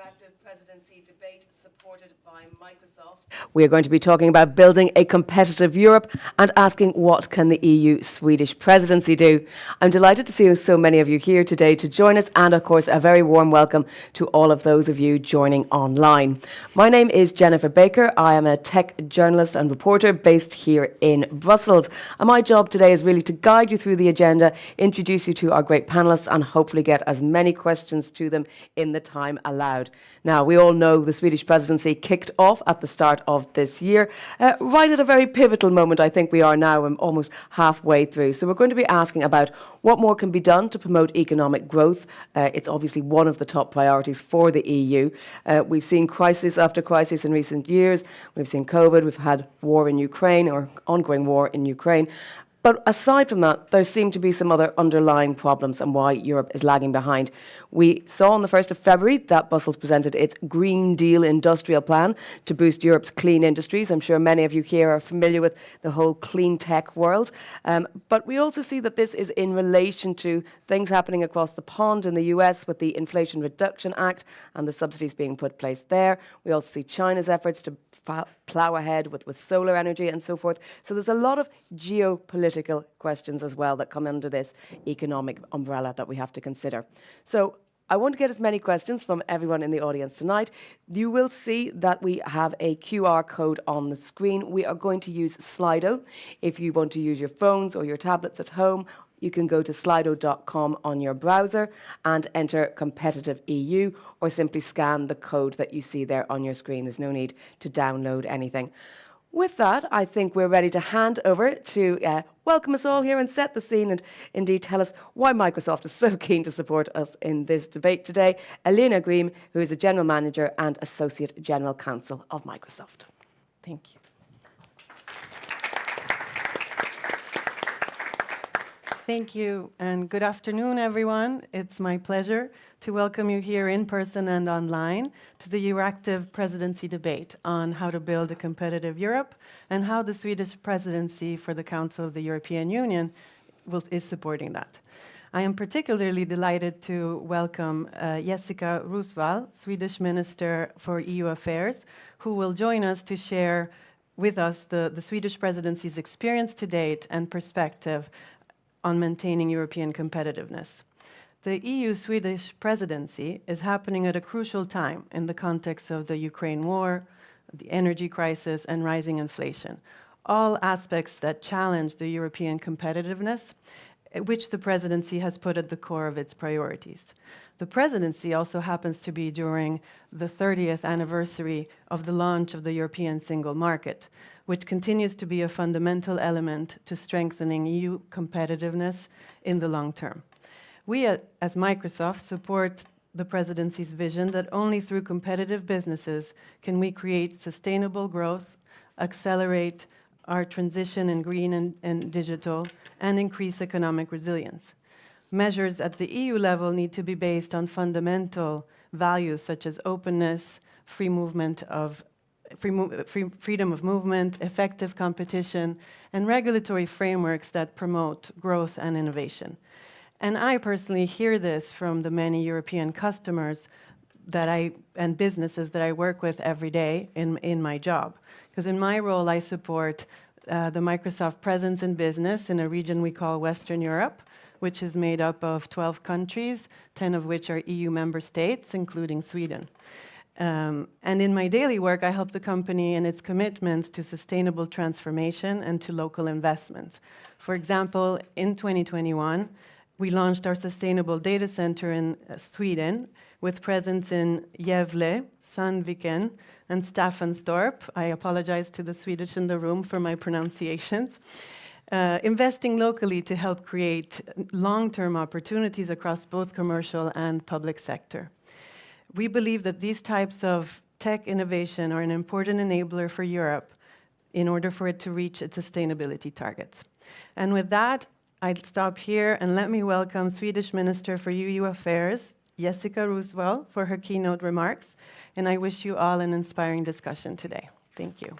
Interactive Presidency debate supported by Microsoft. We are going to be talking about building a competitive Europe and asking what can the EU Swedish Presidency do. I'm delighted to see so many of you here today to join us, and of course a very warm welcome to all of those of you joining online. My name is Jennifer Baker. I am a tech journalist and reporter based here in Brussels, and my job today is really to guide you through the agenda, introduce you to our great panellists, and hopefully get as many questions to them in the time allowed. Now, we all know the Swedish presidency kicked off at the start of this year, right at a very pivotal moment. I think we are now almost halfway through. So we're going to be asking about what more can be done to promote economic growth. It's obviously one of the top priorities for the EU. We've seen crisis after crisis in recent years. We've seen COVID, we've had war in Ukraine, or ongoing war in Ukraine. But aside from that, there seem to be some other underlying problems and why Europe is lagging behind. We saw on the 1st of February that Brussels presented its Green Deal industrial plan to boost Europe's clean industries. I'm sure many of you here are familiar with the whole clean tech world. But we also see that this is in relation to things happening across the pond in the US with the Inflation Reduction Act and the subsidies being put in place there. We also see China's efforts to plough ahead with solar energy and so forth. So there's a lot of geopolitical questions as well that come under this economic umbrella that we have to consider. So I want to get as many questions from everyone in the audience tonight. You will see that we have a QR code on the screen. We are going to use Slido. If you want to use your phones or your tablets at home, you can go to slido.com on your browser and enter competitive EU, or simply scan the code that you see there on your screen. There's no need to download anything. With that, I think we're ready to hand over to welcome us all here and set the scene and indeed tell us why Microsoft is so keen to support us in this debate today. Elena Grimm, who is the General Manager and Associate General Counsel of Microsoft. Thank you. Thank you, and good afternoon, everyone. It's my pleasure to welcome you here in person and online to the Euractiv Presidency debate on how to build a competitive Europe and how the Swedish Presidency for the Council of the European Union is supporting that. I am particularly delighted to welcome Jessica Roswall, Swedish Minister for EU Affairs, who will join us to share with us the Swedish Presidency's experience to date and perspective on maintaining European competitiveness. The EU-Swedish presidency is happening at a crucial time in the context of the Ukraine war, the energy crisis, and rising inflation, all aspects that challenge the European competitiveness, which the presidency has put at the core of its priorities. The presidency also happens to be during the 30th anniversary of the launch of the European single market, which continues to be a fundamental element to strengthening EU competitiveness in the long term. We as Microsoft support the presidency's vision that only through competitive businesses can we create sustainable growth, accelerate our transition in green and digital, and increase economic resilience. Measures at the EU level need to be based on fundamental values such as openness, freedom of movement, effective competition, and regulatory frameworks that promote growth and innovation. And I personally hear this from the many European customers and businesses that I work with every day in my job. Because in my role, I support the Microsoft presence in business in a region we call Western Europe, which is made up of 12 countries, 10 of which are EU member states, including Sweden. And in my daily work, I help the company in its commitments to sustainable transformation and to local investments. For example, in 2021, we launched our sustainable data center in Sweden with presence in Gävle, Sandviken, and Staffanstorp. I apologize to the Swedish in the room for my pronunciations. Investing locally to help create long-term opportunities across both commercial and public sector. We believe that these types of tech innovation are an important enabler for Europe in order for it to reach its sustainability targets. And with that, I'd stop here and let me welcome Swedish Minister for EU Affairs, Jessica Roswall, for her keynote remarks. And I wish you all an inspiring discussion today. Thank you.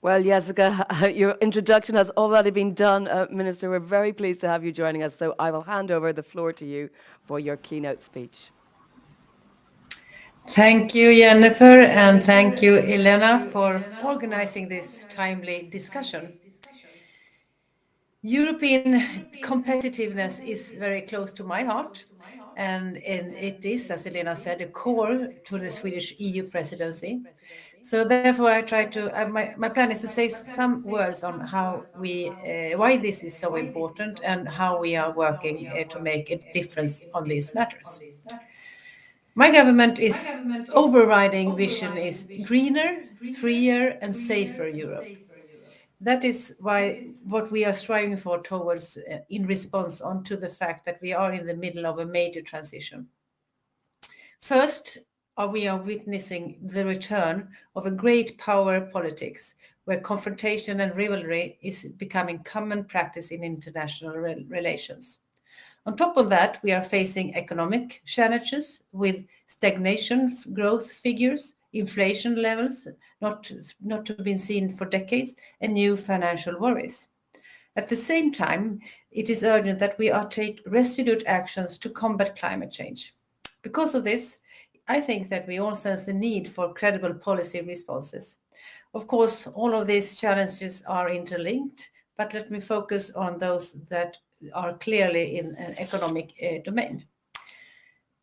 Well, Jessica, your introduction has already been done, Minister. We're very pleased to have you joining us. So I will hand over the floor to you for your keynote speech. Thank you, Jennifer, and thank you, Elena, for organizing this timely discussion. European competitiveness is very close to my heart, and it is, as Elena said, a core to the Swedish EU presidency. So therefore, I try to. My plan is to say some words on how why this is so important, and how we are working to make a difference on these matters. My government is overriding vision is greener, freer, and safer Europe. That is why what we are striving for towards in response onto the fact that we are in the middle of a major transition. First, we are witnessing the return of a great power politics where confrontation and rivalry is becoming common practice in international relations. On top of that, we are facing economic challenges with stagnation growth figures, inflation levels not to be seen for decades, and new financial worries. At the same time, it is urgent that we take resolute actions to combat climate change. Because of this, I think that we all sense the need for credible policy responses. Of course, all of these challenges are interlinked, but let me focus on those that are clearly in an economic domain.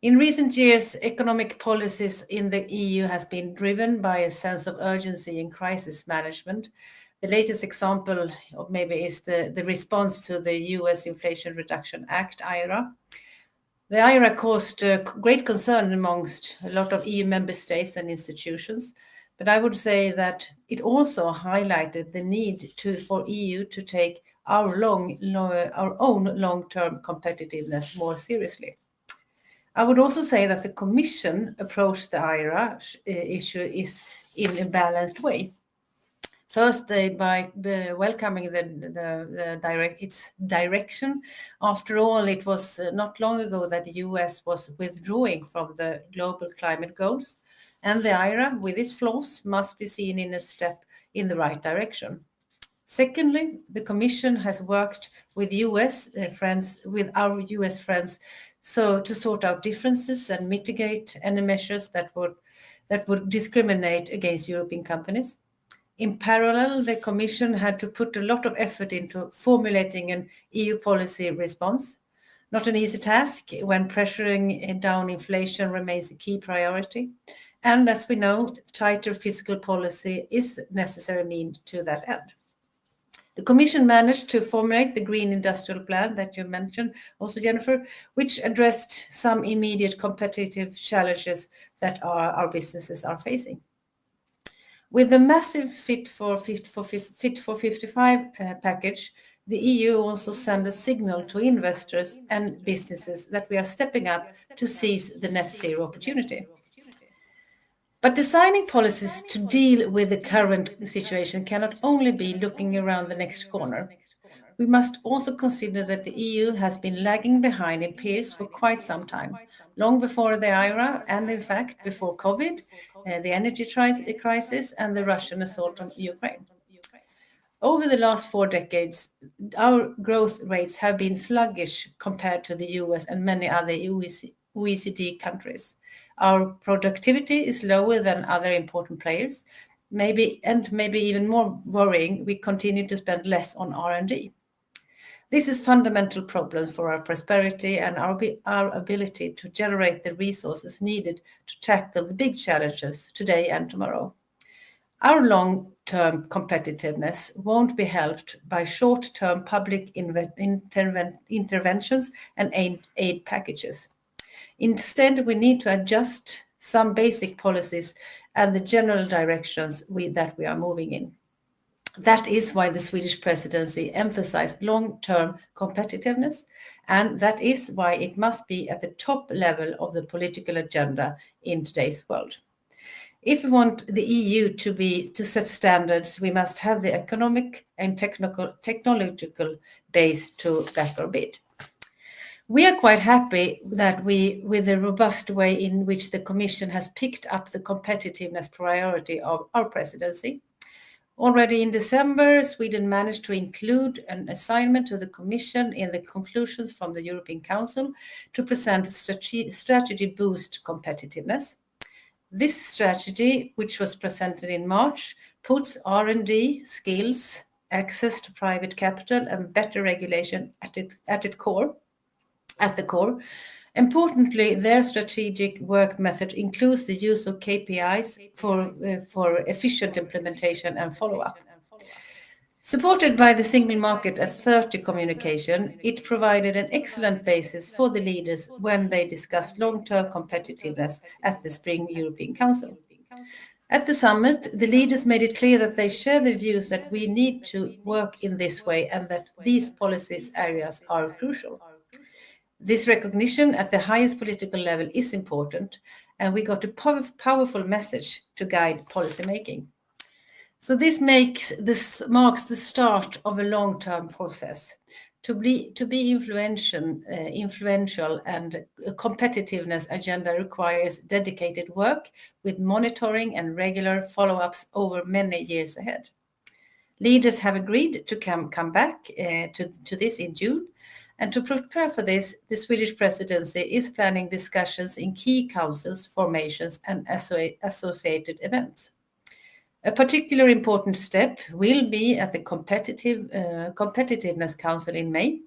In recent years, economic policies in the EU has been driven by a sense of urgency in crisis management. The latest example of maybe is the response to the US Inflation Reduction Act, IRA. The IRA caused great concern amongst a lot of EU member states and institutions, but I would say that it also highlighted the need for EU to take our own long-term competitiveness more seriously. I would also say that the Commission approached the IRA issue is in a balanced way. First, by welcoming its direction. After all, it was not long ago that the US was withdrawing from the global climate goals, and the IRA, with its flaws, must be seen in a step in the right direction. Secondly, the Commission has worked with our US friends, so to sort out differences and mitigate any measures that would discriminate against European companies. In parallel, the Commission had to put a lot of effort into formulating an EU policy response. Not an easy task when pressuring down inflation remains a key priority. And as we know, tighter fiscal policy is a necessary means to that end. The Commission managed to formulate the Green Industrial Plan that you mentioned, also Jennifer, which addressed some immediate competitive challenges that our businesses are facing. With the massive Fit for 55 package, the EU also sent a signal to investors and businesses that we are stepping up to seize the net zero opportunity. But designing policies to deal with the current situation cannot only be looking around the next corner. We must also consider that the EU has been lagging behind in peers for quite some time, long before the IRA and, in fact, before COVID, the energy crisis, and the Russian assault on Ukraine. Over the last 4 decades, our growth rates have been sluggish compared to the US and many other OECD countries. Our productivity is lower than other important players. Maybe even more worrying, we continue to spend less on R&D. This is fundamental problem for our prosperity and our ability to generate the resources needed to tackle the big challenges today and tomorrow. Our long-term competitiveness won't be helped by short-term public interventions and aid packages. Instead, we need to adjust some basic policies and the general directions that we are moving in. That is why the Swedish presidency emphasized long-term competitiveness, and that is why it must be at the top level of the political agenda in today's world. If we want the EU to set standards, we must have the economic and technological base to back our bid. We are quite happy that with the robust way in which the Commission has picked up the competitiveness priority of our presidency. Already in December, Sweden managed to include an assignment to the Commission in the conclusions from the European Council to present a strategy boost competitiveness. This strategy, which was presented in March, puts R&D, skills, access to private capital, and better regulation at the core. Importantly, their strategic work method includes the use of KPIs for efficient implementation and follow-up. Supported by the Single Market at 30 communication, it provided an excellent basis for the leaders when they discussed long-term competitiveness at the Spring European Council. At the summit, the leaders made it clear that they share the views that we need to work in this way and that these policies areas are crucial. This recognition at the highest political level is important, and we got a powerful message to guide policymaking. So this marks the start of a long-term process. To be influential and a competitiveness agenda requires dedicated work with monitoring and regular follow-ups over many years ahead. Leaders have agreed to come back to this in June. And to prepare for this, the Swedish Presidency is planning discussions in key councils, formations, and associated events. A particularly important step will be at the Competitiveness Council in May,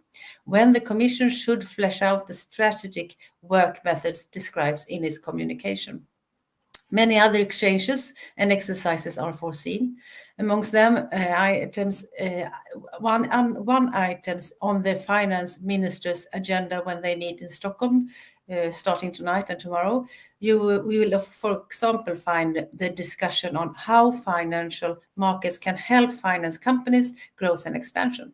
when the Commission should flesh out the strategic work methods described in its communication. Many other exchanges and exercises are foreseen. Amongst them, one items on the finance ministers' agenda when they meet in Stockholm, starting tonight and tomorrow. We will, for example, find the discussion on how financial markets can help finance companies' growth and expansion.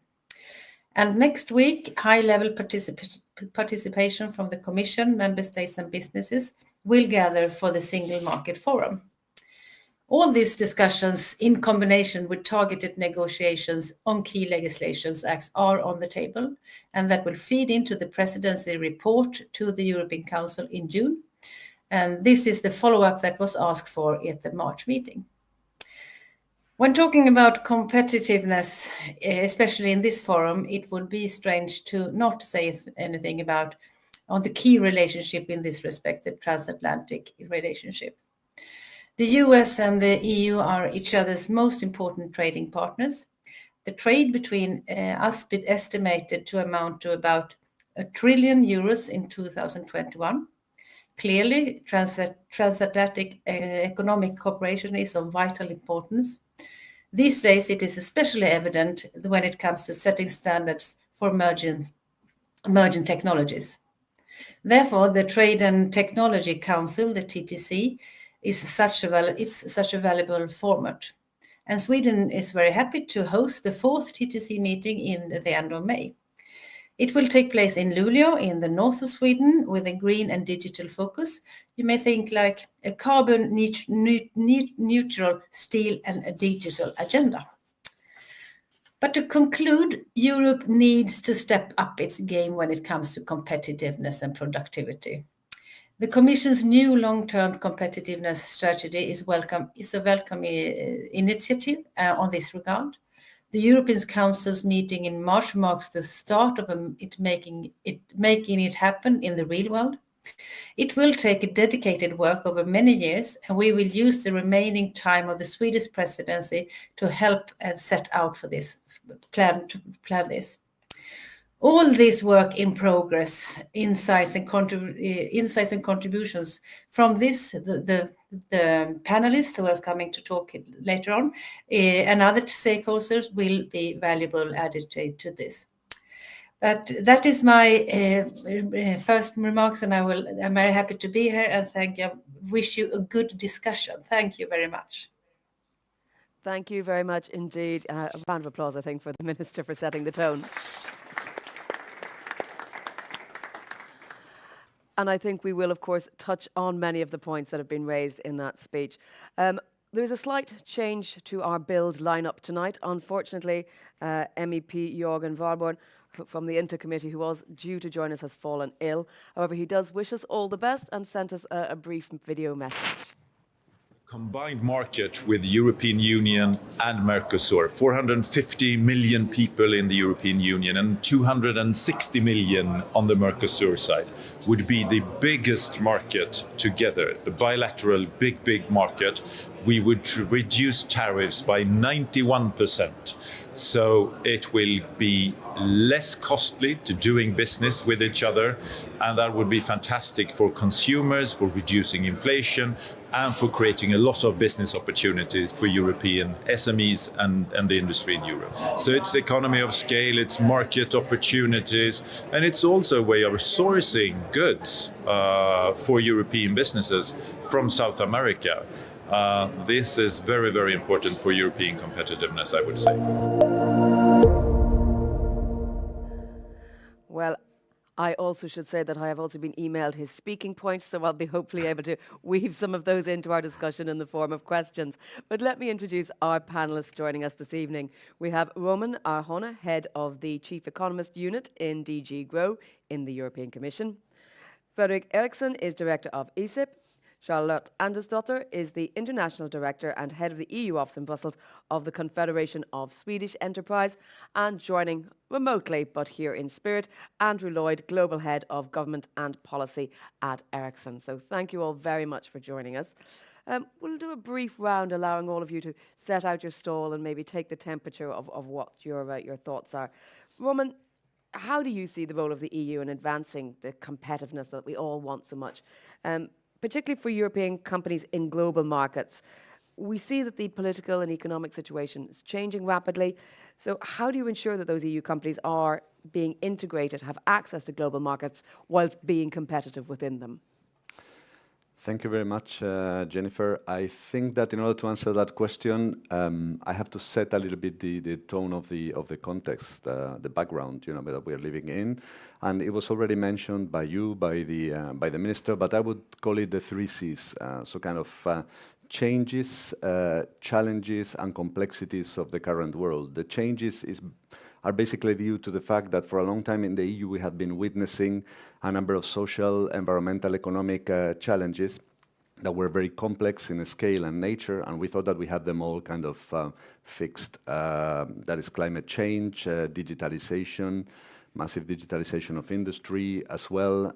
And next week, high-level participation from the Commission, member states and businesses will gather for the Single Market Forum. All these discussions, in combination with targeted negotiations on key legislations acts, are on the table, and that will feed into the presidency report to the European Council in June. And this is the follow-up that was asked for at the March meeting. When talking about competitiveness, especially in this forum, it would be strange to not say anything about on the key relationship in this respect, the transatlantic relationship. The US and the EU are each other's most important trading partners. The trade between us is estimated to amount to about €1 trillion in 2021. Clearly, transatlantic economic cooperation is of vital importance. These days, it is especially evident when it comes to setting standards for emerging technologies. Therefore, the Trade and Technology Council, the TTC, is such a valuable format. And Sweden is very happy to host the 4th TTC meeting in the end of May. It will take place in Luleå in the north of Sweden with a green and digital focus. You may think like a carbon neutral steel and a digital agenda. But to conclude, Europe needs to step up its game when it comes to competitiveness and productivity. The Commission's new long-term competitiveness strategy is a welcome initiative on this regard. The European Council's meeting in March marks the start of making it happen in the real world. It will take a dedicated work over many years, and we will use the remaining time of the Swedish presidency to help and set out for this plan this. All this work in progress, insights and contributions from this, the panelists who are coming to talk later on, and other stakeholders will be valuable added to this. But that is my first remarks, and I'm very happy to be here, and thank you. Wish you a good discussion. Thank you very much. Thank you very much indeed. A round of applause, I think, for the Minister for setting the tone. And I think we will, of course, touch on many of the points that have been raised in that speech. There's a slight change to our build lineup tonight. Unfortunately, MEP Jørgen Warborn from the Inter Committee, who was due to join us, has fallen ill. However, he does wish us all the best and sent us a brief video message. Combined market with the European Union and Mercosur, 450 million people in the European Union and 260 million on the Mercosur side, would be the biggest market together, the bilateral big market. We would reduce tariffs by 91%. So it will be less costly to doing business with each other, and that would be fantastic for consumers, for reducing inflation, and for creating a lot of business opportunities for European SMEs and the industry in Europe. So it's economy of scale, it's market opportunities, and it's also a way of sourcing goods for European businesses from South America. This is very important for European competitiveness, I would say. Well, I also should say that I have also been emailed his speaking points, so I'll be hopefully able to weave some of those into our discussion in the form of questions. But let me introduce our panellists joining us this evening. We have Roman Arjona, Head of the Chief Economist Unit in DG GROW in the European Commission. Fredrik Eriksson is Director of ESIP. Charlotte Andersdotter is the International Director and Head of the EU Office in Brussels of the Confederation of Swedish Enterprise, and joining remotely but here in spirit, Andrew Lloyd, Global Head of Government and Policy at Ericsson. So thank you all very much for joining us. We'll do a brief round, allowing all of you to set out your stall and maybe take the temperature of what your thoughts are. Roman, how do you see the role of the EU in advancing the competitiveness that we all want so much? Particularly for European companies in global markets. We see that the political and economic situation is changing rapidly. So how do you ensure that those EU companies are being integrated, have access to global markets, whilst being competitive within them? Thank you very much, Jennifer. I think that in order to answer that question, I have to set a little bit the tone of the context, the background, that we are living in, and it was already mentioned by you, by the minister. But I would call it the 3 C's. So kind of changes, challenges, and complexities of the current world. The changes are basically due to the fact that for a long time in the EU we have been witnessing a number of social, environmental, economic challenges that were very complex in scale and nature, and we thought that we had them all kind of fixed. That is climate change, digitalisation, massive digitalisation of industry as well,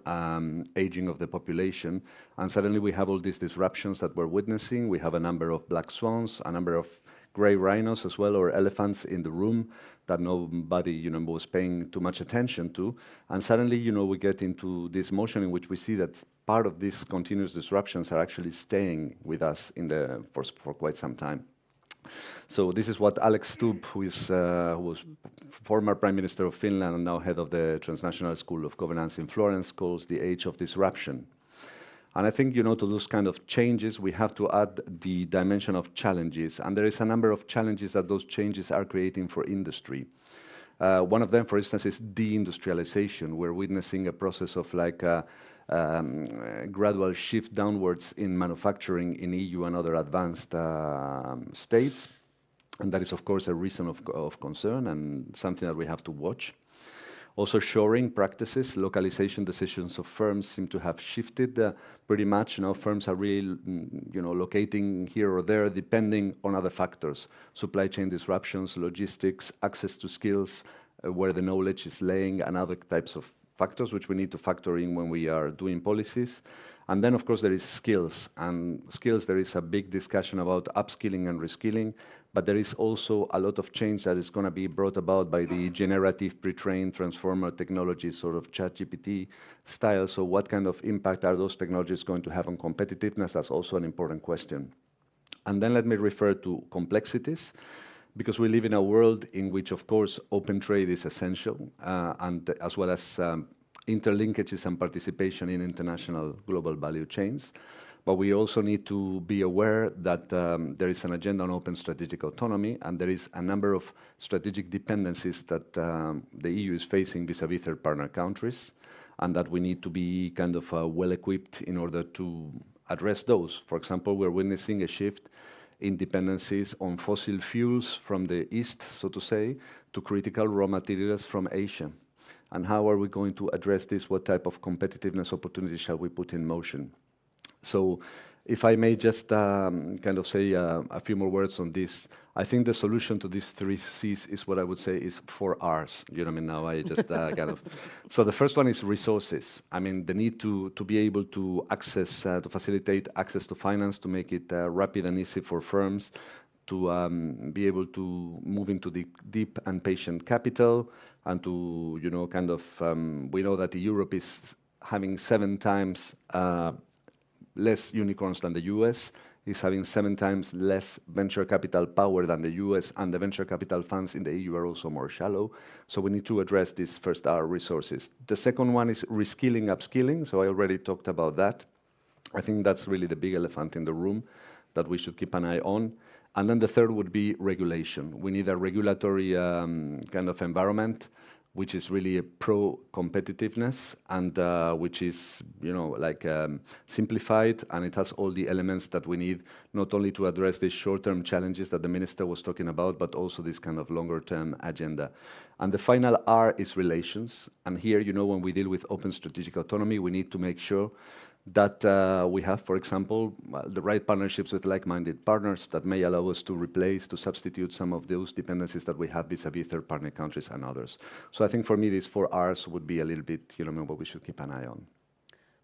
aging of the population, and suddenly we have all these disruptions that we're witnessing. We have a number of black swans, a number of grey rhinos as well, or elephants in the room that nobody was paying too much attention to. And suddenly, we get into this motion in which we see that part of these continuous disruptions are actually staying with us for quite some time. So this is what Alex Stubb, who was former Prime Minister of Finland and now head of the Transnational School of Governance in Florence, calls the age of disruption. And I think, to those kind of changes, we have to add the dimension of challenges. And there is a number of challenges that those changes are creating for industry. One of them, for instance, is deindustrialization. We're witnessing a process of gradual shift downwards in manufacturing in EU and other advanced states. And that is, of course, a reason of concern and something that we have to watch. Also, shoring practices, localization decisions of firms seem to have shifted pretty much. Firms are really, locating here or there, depending on other factors: supply chain disruptions, logistics, access to skills, where the knowledge is laying, and other types of factors which we need to factor in when we are doing policies. And then, of course, there is skills. And skills, there is a big discussion about upskilling and reskilling, but there is also a lot of change that is going to be brought about by the generative pre-trained transformer technology, sort of ChatGPT style. So what kind of impact are those technologies going to have on competitiveness? That's also an important question. And then let me refer to complexities, because we live in a world in which, of course, open trade is essential, and as well as interlinkages and participation in international global value chains. But we also need to be aware that there is an agenda on open strategic autonomy, and there is a number of strategic dependencies that the EU is facing vis-à-vis third partner countries, and that we need to be kind of well-equipped in order to address those. For example, we're witnessing a shift in dependencies on fossil fuels from the east, so to say, to critical raw materials from Asia. And how are we going to address this? What type of competitiveness opportunities shall we put in motion? So If I may just kind of say a few more words on this, I think the solution to these 3 C's is what I would say is 4 R's. You know what I mean? Now I just kind of... So the first one is resources. I mean, the need to be able to access, to facilitate access to finance, to make it rapid and easy for firms, to be able to move into the deep and patient capital, and to, you know, kind of... we know that Europe is having 7 times less unicorns than the US, is having 7 times less venture capital power than the US, and the venture capital funds in the EU are also more shallow. So we need to address this first, our resources. The second one is reskilling, upskilling. So I already talked about that. I think that's really the big elephant in the room that we should keep an eye on. And then the third would be regulation. We need a regulatory kind of environment which is really a pro-competitiveness and which is, you know, like simplified, and it has all the elements that we need, not only to address the short-term challenges that the minister was talking about, but also this kind of longer-term agenda. And the final R is relations. And here, you know, when we deal with open strategic autonomy, we need to make sure that we have, for example, the right partnerships with like-minded partners that may allow us to replace, to substitute some of those dependencies that we have vis-a-vis third-partner countries and others. So I think for me, these 4 R's would be a little bit, you know, what we should keep an eye on.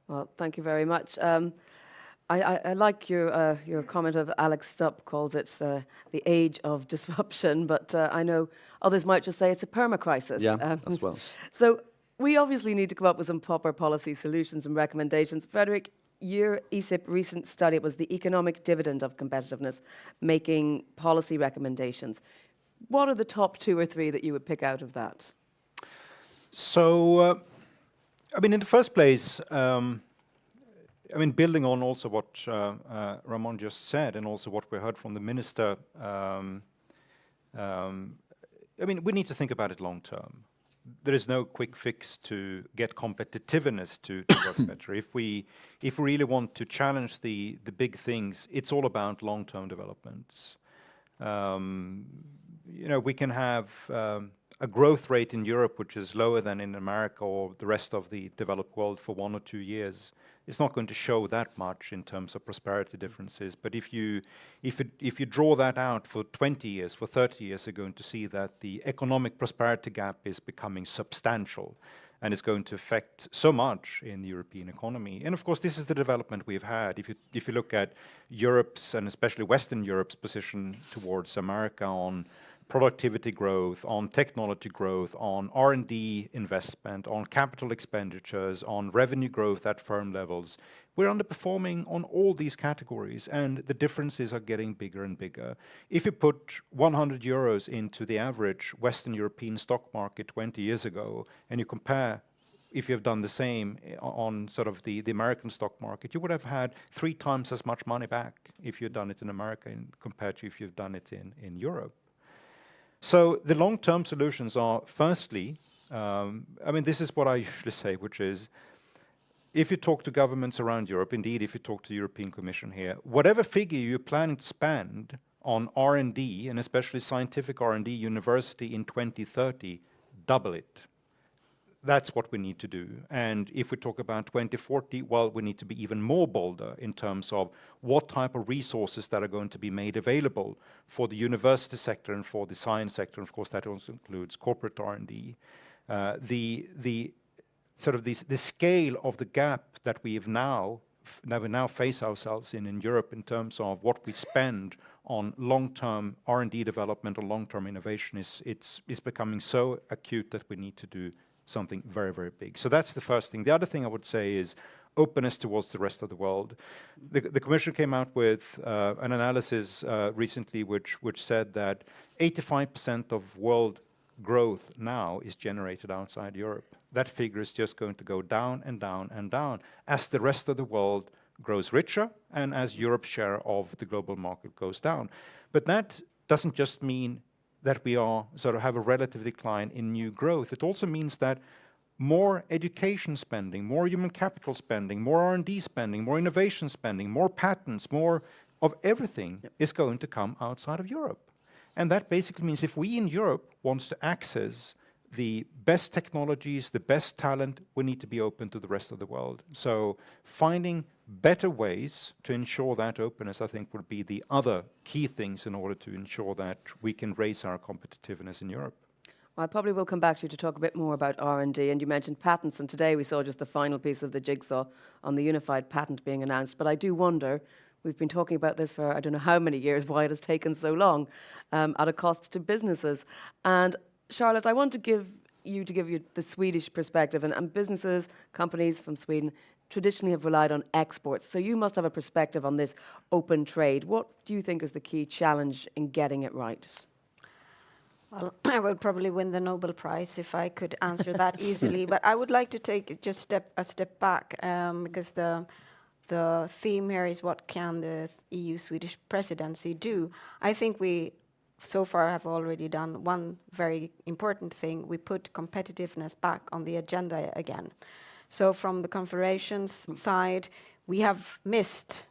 Well, thank you very much. I like your comment of Alex Stubb calls it the age of disruption, but I know others might just say it's a perma-crisis. Yeah, as well. So we obviously need to come up with some proper policy solutions and recommendations. Frederick, your ESIP recent study was the economic dividend of competitiveness, making policy recommendations. What are the top 2 or 3 that you would pick out of that? So, I mean, in the first place, I mean, building on also what Ramon just said, and also what we heard from the minister, I mean, we need to think about it long term. There is no quick fix to get competitiveness to work better. If we really want to challenge the big things, it's all about long-term developments. You know, we can have a growth rate in Europe which is lower than in America or the rest of the developed world for 1 or 2 years. It's not going to show that much in terms of prosperity differences. But if you draw that out for 20 years, for 30 years, you're going to see that the economic prosperity gap is becoming substantial and is going to affect so much in the European economy. And of course, this is the development we've had. If you look at Europe's, and especially Western Europe's position towards America on productivity growth, on technology growth, on R&D investment, on capital expenditures, on revenue growth at firm levels, we're underperforming on all these categories, and the differences are getting bigger and bigger. If you put 100 euros into the average Western European stock market 20 years ago, and you compare if you've done the same on sort of the American stock market, you would have had 3 times as much money back if you'd done it in America compared to if you've done it in Europe. So the long-term solutions are, firstly, I mean, this is what I usually say, which is, if you talk to governments around Europe, indeed, if you talk to the European Commission here, whatever figure you're planning to spend on R&D, and especially scientific R&D university in 2030, double it. That's what we need to do. And if we talk about 2040, well, we need to be even more bolder in terms of what type of resources that are going to be made available for the university sector and for the science sector. And of course, that also includes corporate R&D. The scale of the gap that we now face ourselves in Europe in terms of what we spend on long-term R&D development or long-term innovation is becoming so acute that we need to do something very, very big. So that's the first thing. The other thing I would say is openness towards the rest of the world. The Commission came out with an analysis recently which said that 85% of world growth now is generated outside Europe. That figure is just going to go down and down and down as the rest of the world grows richer and as Europe's share of the global market goes down. But that doesn't just mean that we are sort of have a relative decline in new growth. It also means that more education spending, more human capital spending, more R&D spending, more innovation spending, more patents, more of everything is going to come outside of Europe. And that basically means if we in Europe want to access the best technologies, the best talent, we need to be open to the rest of the world. So finding better ways to ensure that openness, I think, would be the other key things in order to ensure that we can raise our competitiveness in Europe. Well, I probably will come back to you to talk a bit more about R&D, and you mentioned patents, and today we saw just the final piece of the jigsaw on the unified patent being announced. But I do wonder, we've been talking about this for I don't know how many years, why it has taken so long, at a cost to businesses. And Charlotte, I want to give you the Swedish perspective, and businesses, companies from Sweden traditionally have relied on exports. So you must have a perspective on this open trade. What do you think is the key challenge in getting it right? Well, I would probably win the Nobel Prize if I could answer that easily. But I would like to take just a step back because the theme here is what can the EU Swedish presidency do? I think we so far have already done one very important thing. We put competitiveness back on the agenda again. So from the Confederation's side, we have missed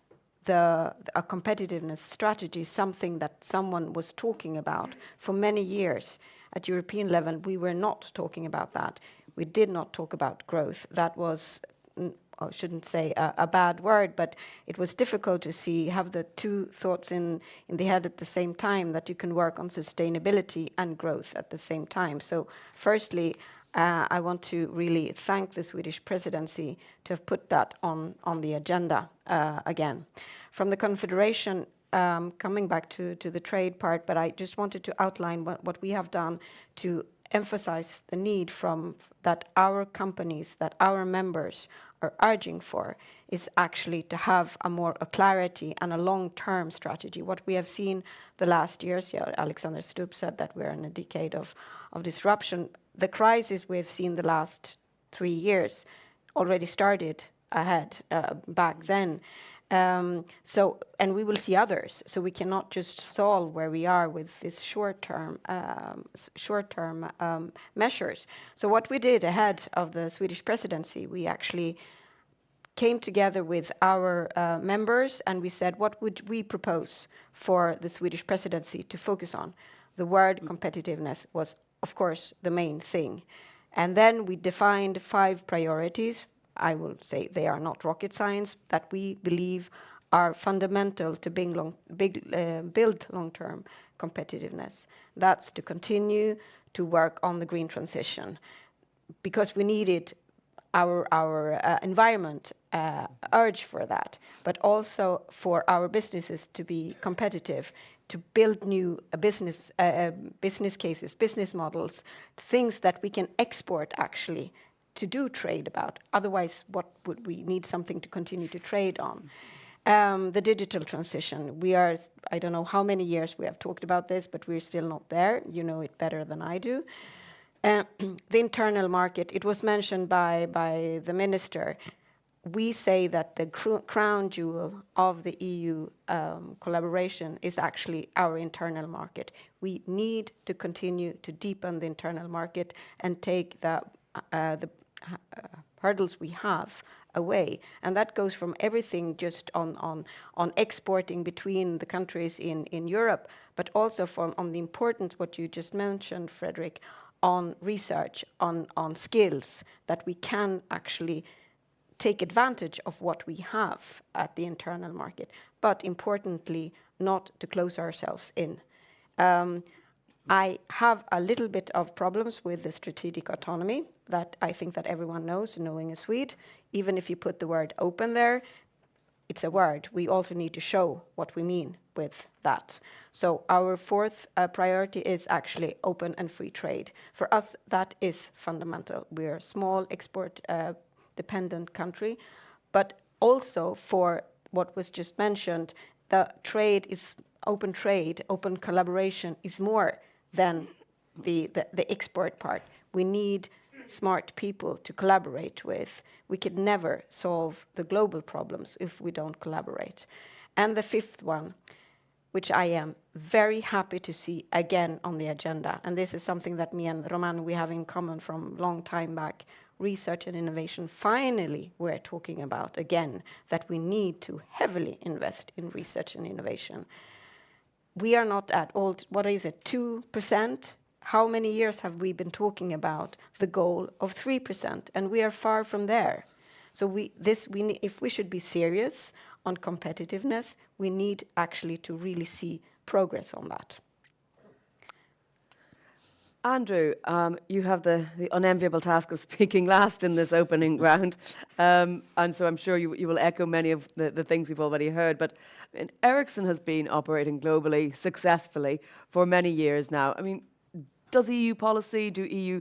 a competitiveness strategy, something that someone was talking about for many years. At European level, we were not talking about that. We did not talk about growth. That was, I shouldn't say a bad word, but it was difficult to have the two thoughts in the head at the same time, that you can work on sustainability and growth at the same time. So firstly, I want to really thank the Swedish presidency to have put that on the agenda again. From the Confederation, coming back to the trade part, but I just wanted to outline what we have done to emphasize the need that our companies, that our members are urging for, is actually to have a clarity and a long-term strategy. What we have seen the last years, Alexander Stubb said that we're in a decade of disruption. The crisis we have seen the last 3 years already started back then. And we will see others. So we cannot just solve where we are with this short-term measures. So what we did ahead of the Swedish presidency, we actually came together with our members and we said, what would we propose for the Swedish presidency to focus on? The word competitiveness was, of course, the main thing. And then we defined 5 priorities. I will say they are not rocket science, that we believe are fundamental to build long-term competitiveness. That's to continue to work on the green transition, because we needed our environment urge for that, but also for our businesses to be competitive, to build new business cases, business models, things that we can export actually to do trade about. Otherwise, what would we need something to continue to trade on? The digital transition. I don't know how many years we have talked about this, but we're still not there. You know it better than I do. The internal market, it was mentioned by the minister. We say that the crown jewel of the EU collaboration is actually our internal market. We need to continue to deepen the internal market and take the hurdles we have away. And that goes from everything just on exporting between the countries in Europe, but also on the importance, what you just mentioned, Frederick, on research, on skills, that we can actually take advantage of what we have at the internal market, but importantly, not to close ourselves in. I have a little bit of problems with the strategic autonomy that I think that everyone knows, knowing a Swede. Even if you put the word open there, it's a word. We also need to show what we mean with that. So our 4th priority is actually open and free trade. For us, that is fundamental. We're a small export-dependent country, but also for what was just mentioned, the trade is open trade, open collaboration is more than the export part. We need smart people to collaborate with. We could never solve the global problems if we don't collaborate. And the 5th one, which I am very happy to see again on the agenda, and this is something that me and Roman, we have in common from a long time back, research and innovation. Finally, we're talking about again that we need to heavily invest in research and innovation. We are not at all, what is it, 2% how many years have we been talking about the goal of 3%? And we are far from there. So if we should be serious on competitiveness, we need actually to really see progress on that. Andrew, you have the unenviable task of speaking last in this opening round, and so I'm sure you will echo many of the things we've already heard. But Ericsson has been operating globally successfully for many years now. I mean, does EU policy, do EU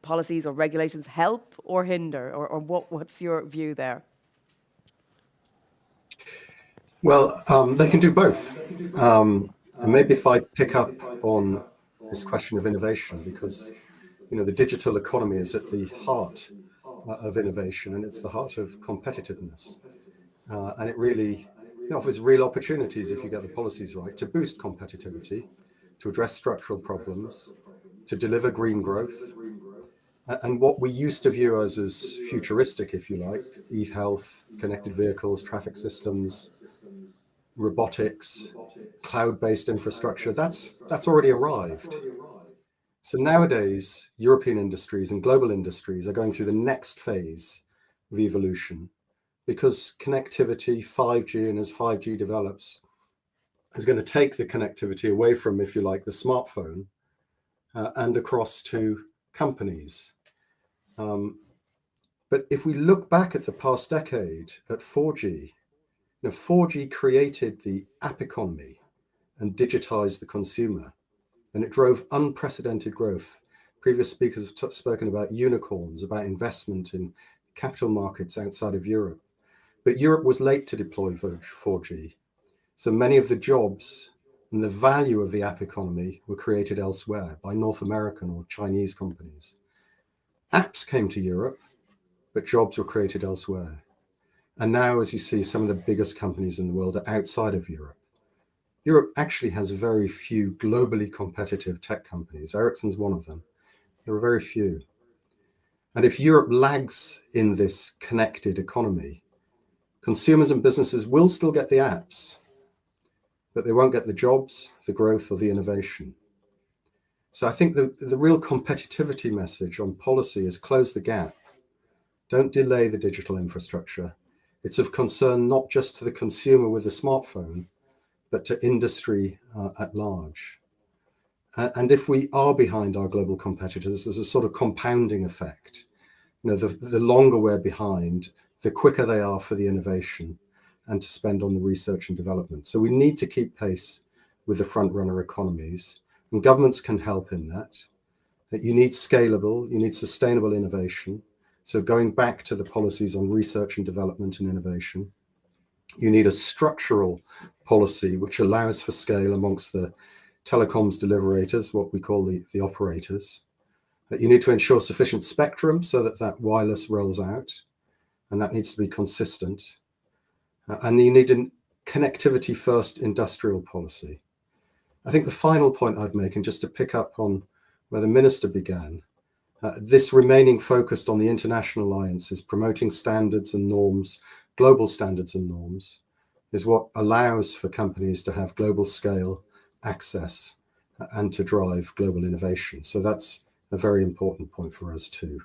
policies or regulations help or hinder, or what's your view there? Well, they can do both. And maybe if I pick up on this question of innovation, because the digital economy is at the heart of innovation, and it's the heart of competitiveness. And it really offers real opportunities, if you get the policies right, to boost competitivity, to address structural problems, to deliver green growth. And what we used to view as futuristic, if you like, e-health, connected vehicles, traffic systems, robotics, cloud-based infrastructure, that's already arrived. So nowadays, European industries and global industries are going through the next phase of evolution, because connectivity, 5G, and as 5G develops, is going to take the connectivity away from, if you like, the smartphone and across to companies. But if we look back at the past decade at 4G, 4G created the app economy and digitized the consumer, and it drove unprecedented growth. Previous speakers have spoken about unicorns, about investment in capital markets outside of Europe. But Europe was late to deploy 4G. So many of the jobs and the value of the app economy were created elsewhere by North American or Chinese companies. Apps came to Europe, but jobs were created elsewhere. And now, as you see, some of the biggest companies in the world are outside of Europe. Europe actually has very few globally competitive tech companies. Ericsson's one of them. There are very few. And if Europe lags in this connected economy, consumers and businesses will still get the apps, but they won't get the jobs, the growth, or the innovation. So I think the real competitivity message on policy is close the gap. Don't delay the digital infrastructure. It's of concern not just to the consumer with the smartphone, but to industry at large. And if we are behind our global competitors, there's a sort of compounding effect. The longer we're behind, the quicker they are for the innovation and to spend on the research and development. So we need to keep pace with the front runner economies, and governments can help in that. That you need scalable, you need sustainable innovation. So going back to the policies on research and development and innovation, you need a structural policy which allows for scale amongst the telecoms deliverators, what we call the operators. You need to ensure sufficient spectrum so that wireless rolls out, and that needs to be consistent. And you need a connectivity first industrial policy. I think the final point I'd make, and just to pick up on where the minister began, this remaining focused on the international alliances, promoting standards and norms, global standards and norms, is what allows for companies to have global scale access and to drive global innovation. So that's a very important point for us too.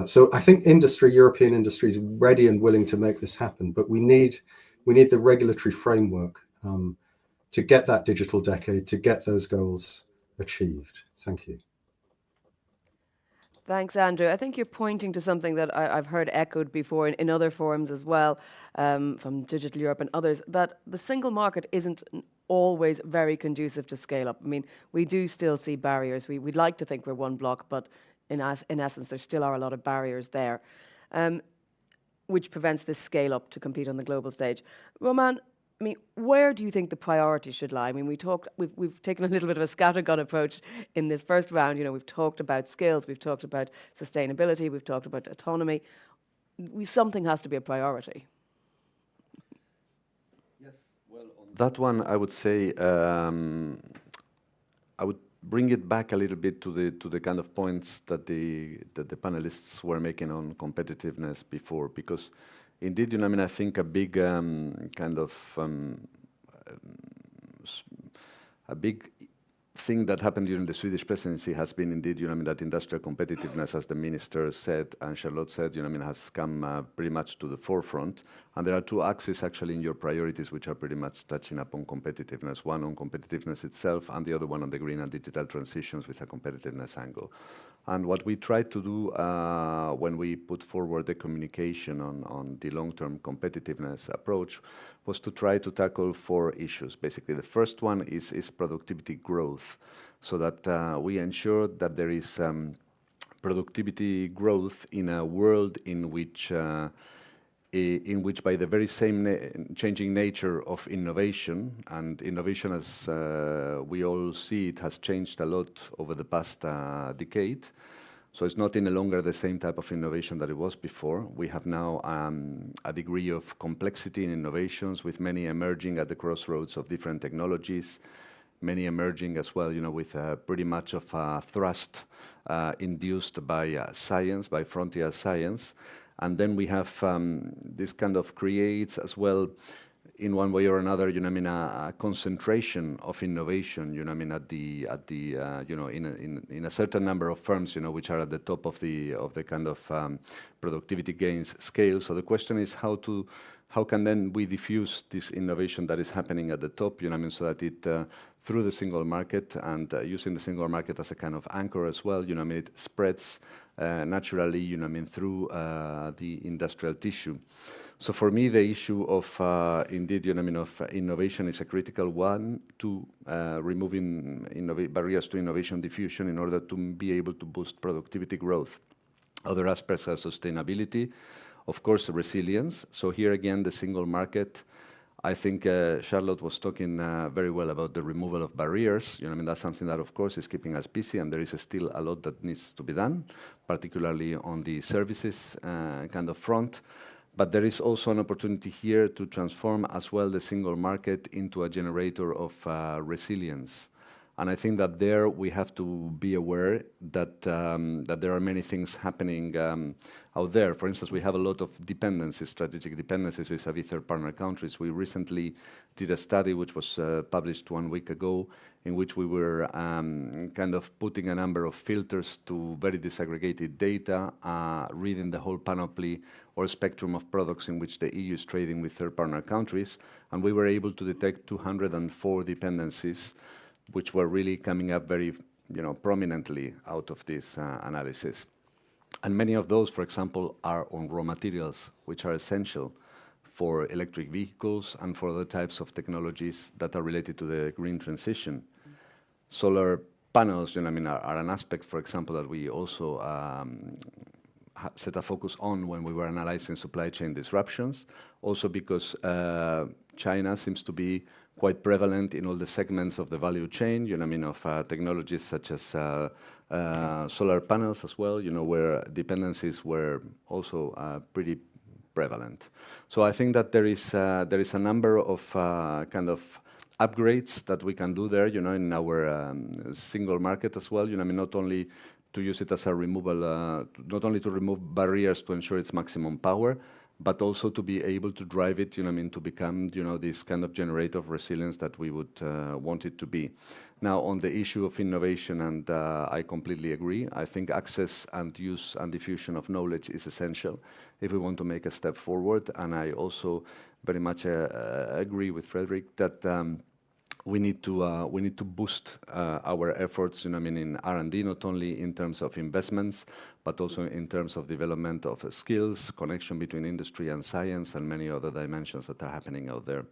So I think European industry is ready and willing to make this happen, but we need the regulatory framework to get that digital decade, to get those goals achieved. Thank you. Thanks, Andrew. I think you're pointing to something that I've heard echoed before in other forums as well, from Digital Europe and others, that the single market isn't always very conducive to scale up. I mean, we do still see barriers. We'd like to think we're one block, but in essence, there still are a lot of barriers there, which prevents this scale up to compete on the global stage. Roman, I mean, where do you think the priority should lie? I mean, we've taken a little bit of a scattergun approach in this first round. We've talked about skills, we've talked about sustainability, we've talked about autonomy. Something has to be a priority. Yes, well, on that one, I would say I would bring it back a little bit to the kind of points that the panelists were making on competitiveness before, because indeed, I think a big thing that happened during the Swedish presidency has been indeed, that industrial competitiveness, as the minister said and Charlotte said, has come pretty much to the forefront. And there are two axes actually in your priorities which are pretty much touching upon competitiveness. One on competitiveness itself, and the other one on the green and digital transitions with a competitiveness angle. And what we tried to do when we put forward the communication on the long-term competitiveness approach was to try to tackle 4 issues. Basically, the first one is productivity growth, so that we ensure that there is productivity growth in a world in which by the very same changing nature of innovation, and innovation as we all see it has changed a lot over the past decade. So it's not any longer the same type of innovation that it was before. We have now a degree of complexity in innovations, with many emerging at the crossroads of different technologies, many emerging as well, with pretty much of a thrust induced by science, by frontier science. And then we have this kind of creates as well, in one way or another, a concentration of innovation, in a certain number of firms, which are at the top of the kind of productivity gains scale. So the question is how can then we diffuse this innovation that is happening at the top, so that it through the single market and using the single market as a kind of anchor as well, it spreads naturally, through the industrial tissue. So for me, the issue of indeed, of innovation is a critical one to removing barriers to innovation diffusion in order to be able to boost productivity growth. Other aspects are sustainability, of course, resilience. So here again, the single market. I think Charlotte was talking very well about the removal of barriers. That's something that, of course, is keeping us busy, and there is still a lot that needs to be done, particularly on the services kind of front. But there is also an opportunity here to transform as well the single market into a generator of resilience. And I think that there we have to be aware that there are many things happening out there. For instance, we have a lot of dependencies, strategic dependencies vis-à-vis third partner countries. We recently did a study which was published 1 week ago, in which we were kind of putting a number of filters to very disaggregated data, reading the whole panoply or spectrum of products in which the EU is trading with third partner countries. And we were able to detect 204 dependencies, which were really coming up very, prominently out of this analysis. And many of those, for example, are on raw materials, which are essential for electric vehicles and for other types of technologies that are related to the green transition. Solar panels, are an aspect, for example, that we also set a focus on when we were analyzing supply chain disruptions. Also because China seems to be quite prevalent in all the segments of the value chain, of technologies such as solar panels as well, where dependencies were also pretty prevalent. So I think that there is a number of kind of upgrades that we can do there, in our single market as well, not only to use it as a removal, not only to remove barriers to ensure its maximum power, but also to be able to drive it, to become, this kind of generator of resilience that we would want it to be. Now, on the issue of innovation, and I completely agree, I think access and use and diffusion of knowledge is essential if we want to make a step forward. And I also very much agree with Frederick that we need to boost our efforts, in R&D, not only in terms of investments, but also in terms of development of skills, connection between industry and science, and many other dimensions that are happening out there.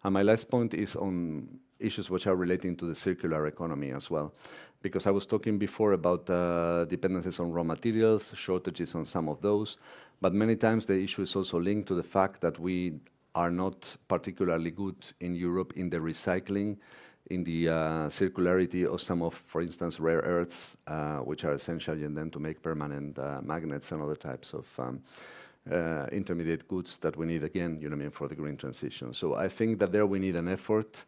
And my last point is on issues which are relating to the circular economy as well, because I was talking before about dependencies on raw materials, shortages on some of those, but many times the issue is also linked to the fact that we are not particularly good in Europe in the recycling, in the circularity of some of, for instance, rare earths, which are essential and then to make permanent magnets and other types of intermediate goods that we need, again, for the green transition. So I think that there we need an effort,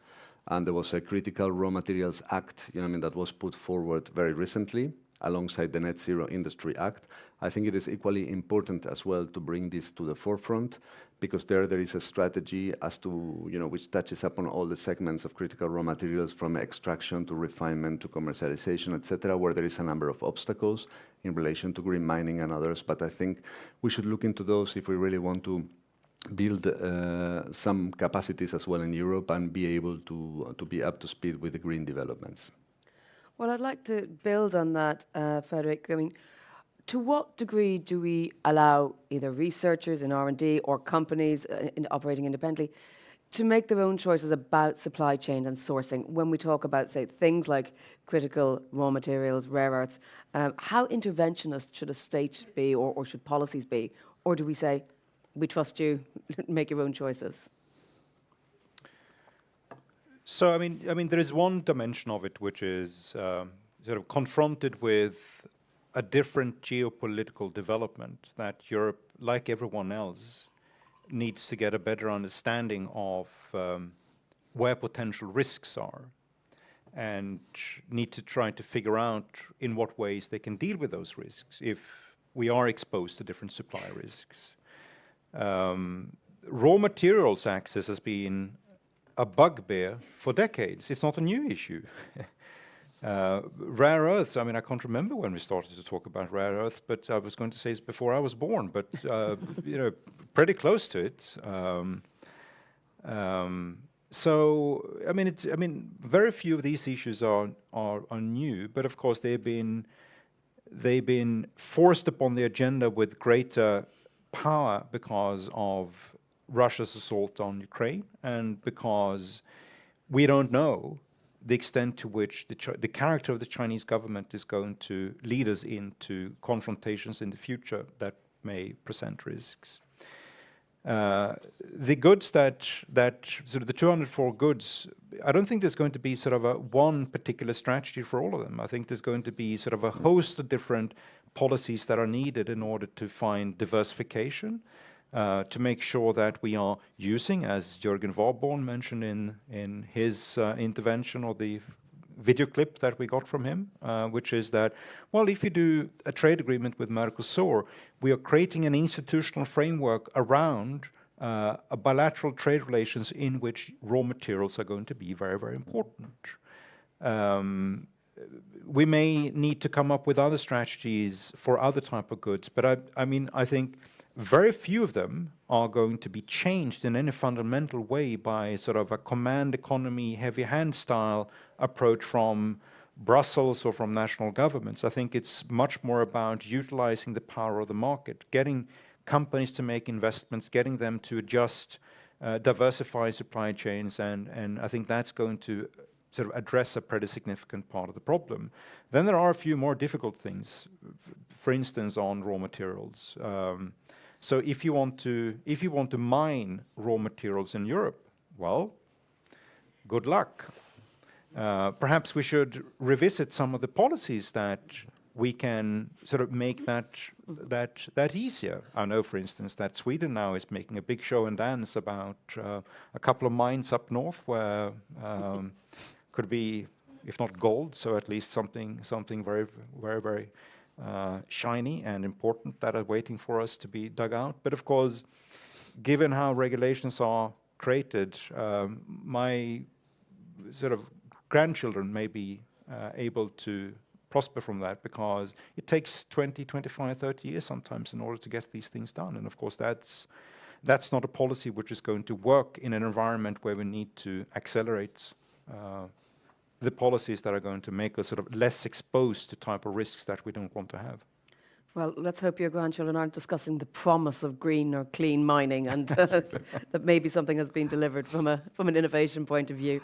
and there was a critical raw materials act, that was put forward very recently. alongside the Net Zero Industry Act. I think it is equally important as well to bring this to the forefront, because there is a strategy as to, which touches upon all the segments of critical raw materials, from extraction to refinement to commercialization, etc., where there is a number of obstacles in relation to green mining and others. But I think we should look into those if we really want to build some capacities as well in Europe and be able to be up to speed with the green developments. Well, I'd like to build on that, Frederick. I mean, to what degree do we allow either researchers in R&D or companies operating independently to make their own choices about supply chain and sourcing when we talk about, say, things like critical raw materials, rare earths? How interventionist should a state be, or should policies be? Or do we say, we trust you, make your own choices? So, I mean, there is one dimension of it which is sort of confronted with a different geopolitical development, that Europe, like everyone else, needs to get a better understanding of where potential risks are, and need to try to figure out in what ways they can deal with those risks if we are exposed to different supply risks. Raw materials access has been a bugbear for decades. It's not a new issue. Rare earths, I mean, I can't remember when we started to talk about rare earths, but I was going to say it's before I was born, but pretty close to it. So, I mean, very few of these issues are new, but of course they've been forced upon the agenda with greater power because of Russia's assault on Ukraine, and because we don't know the extent to which the character of the Chinese government is going to lead us into confrontations in the future that may present risks. The goods that sort of the 204 goods, I don't think there's going to be sort of a one particular strategy for all of them. I think there's going to be sort of a host of different policies that are needed in order to find diversification, to make sure that we are using, as Jürgen Warborn mentioned in his intervention, or the video clip that we got from him, which is that, well, if you do a trade agreement with Mercosur, we are creating an institutional framework around a bilateral trade relations in which raw materials are going to be very, very important. We may need to come up with other strategies for other type of goods, but I think very few of them are going to be changed in any fundamental way by sort of a command economy, heavy hand style approach from Brussels or from national governments. I think it's much more about utilizing the power of the market, getting companies to make investments, getting them to adjust, diversify supply chains, and I think that's going to sort of address a pretty significant part of the problem. Then there are a few more difficult things, for instance, on raw materials. So if you want to mine raw materials in Europe, well, good luck. Perhaps we should revisit some of the policies that we can sort of make that easier. I know, for instance, that Sweden now is making a big show and dance about a couple of mines up north where could be, if not gold, so at least something very, very, very shiny and important that are waiting for us to be dug out. But of course, given how regulations are created, my sort of grandchildren may be able to prosper from that, because it takes 20, 25, 30 years sometimes in order to get these things done. And of course, that's not a policy which is going to work in an environment where we need to accelerate the policies that are going to make us sort of less exposed to type of risks that we don't want to have. Well, let's hope your grandchildren aren't discussing the promise of green or clean mining, and that maybe something has been delivered from an innovation point of view.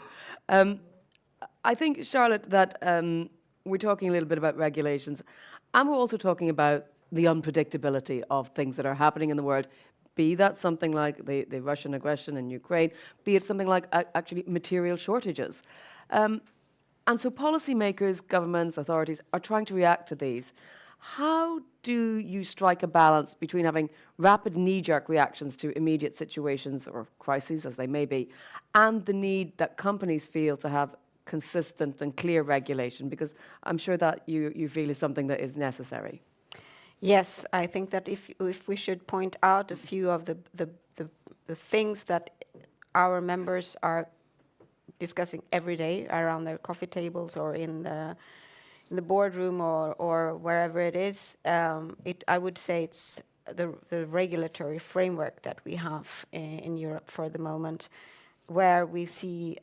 I think, Charlotte, that we're talking a little bit about regulations, and we're also talking about the unpredictability of things that are happening in the world, be that something like the Russian aggression in Ukraine, be it something like actually material shortages. And so policymakers, governments, authorities are trying to react to these. How do you strike a balance between having rapid knee-jerk reactions to immediate situations or crises, as they may be, and the need that companies feel to have consistent and clear regulation? Because I'm sure that you feel is something that is necessary. Yes, I think that if we should point out a few of the things that our members are discussing every day around their coffee tables or in the boardroom or wherever it is, I would say it's the regulatory framework that we have in Europe for the moment, where we see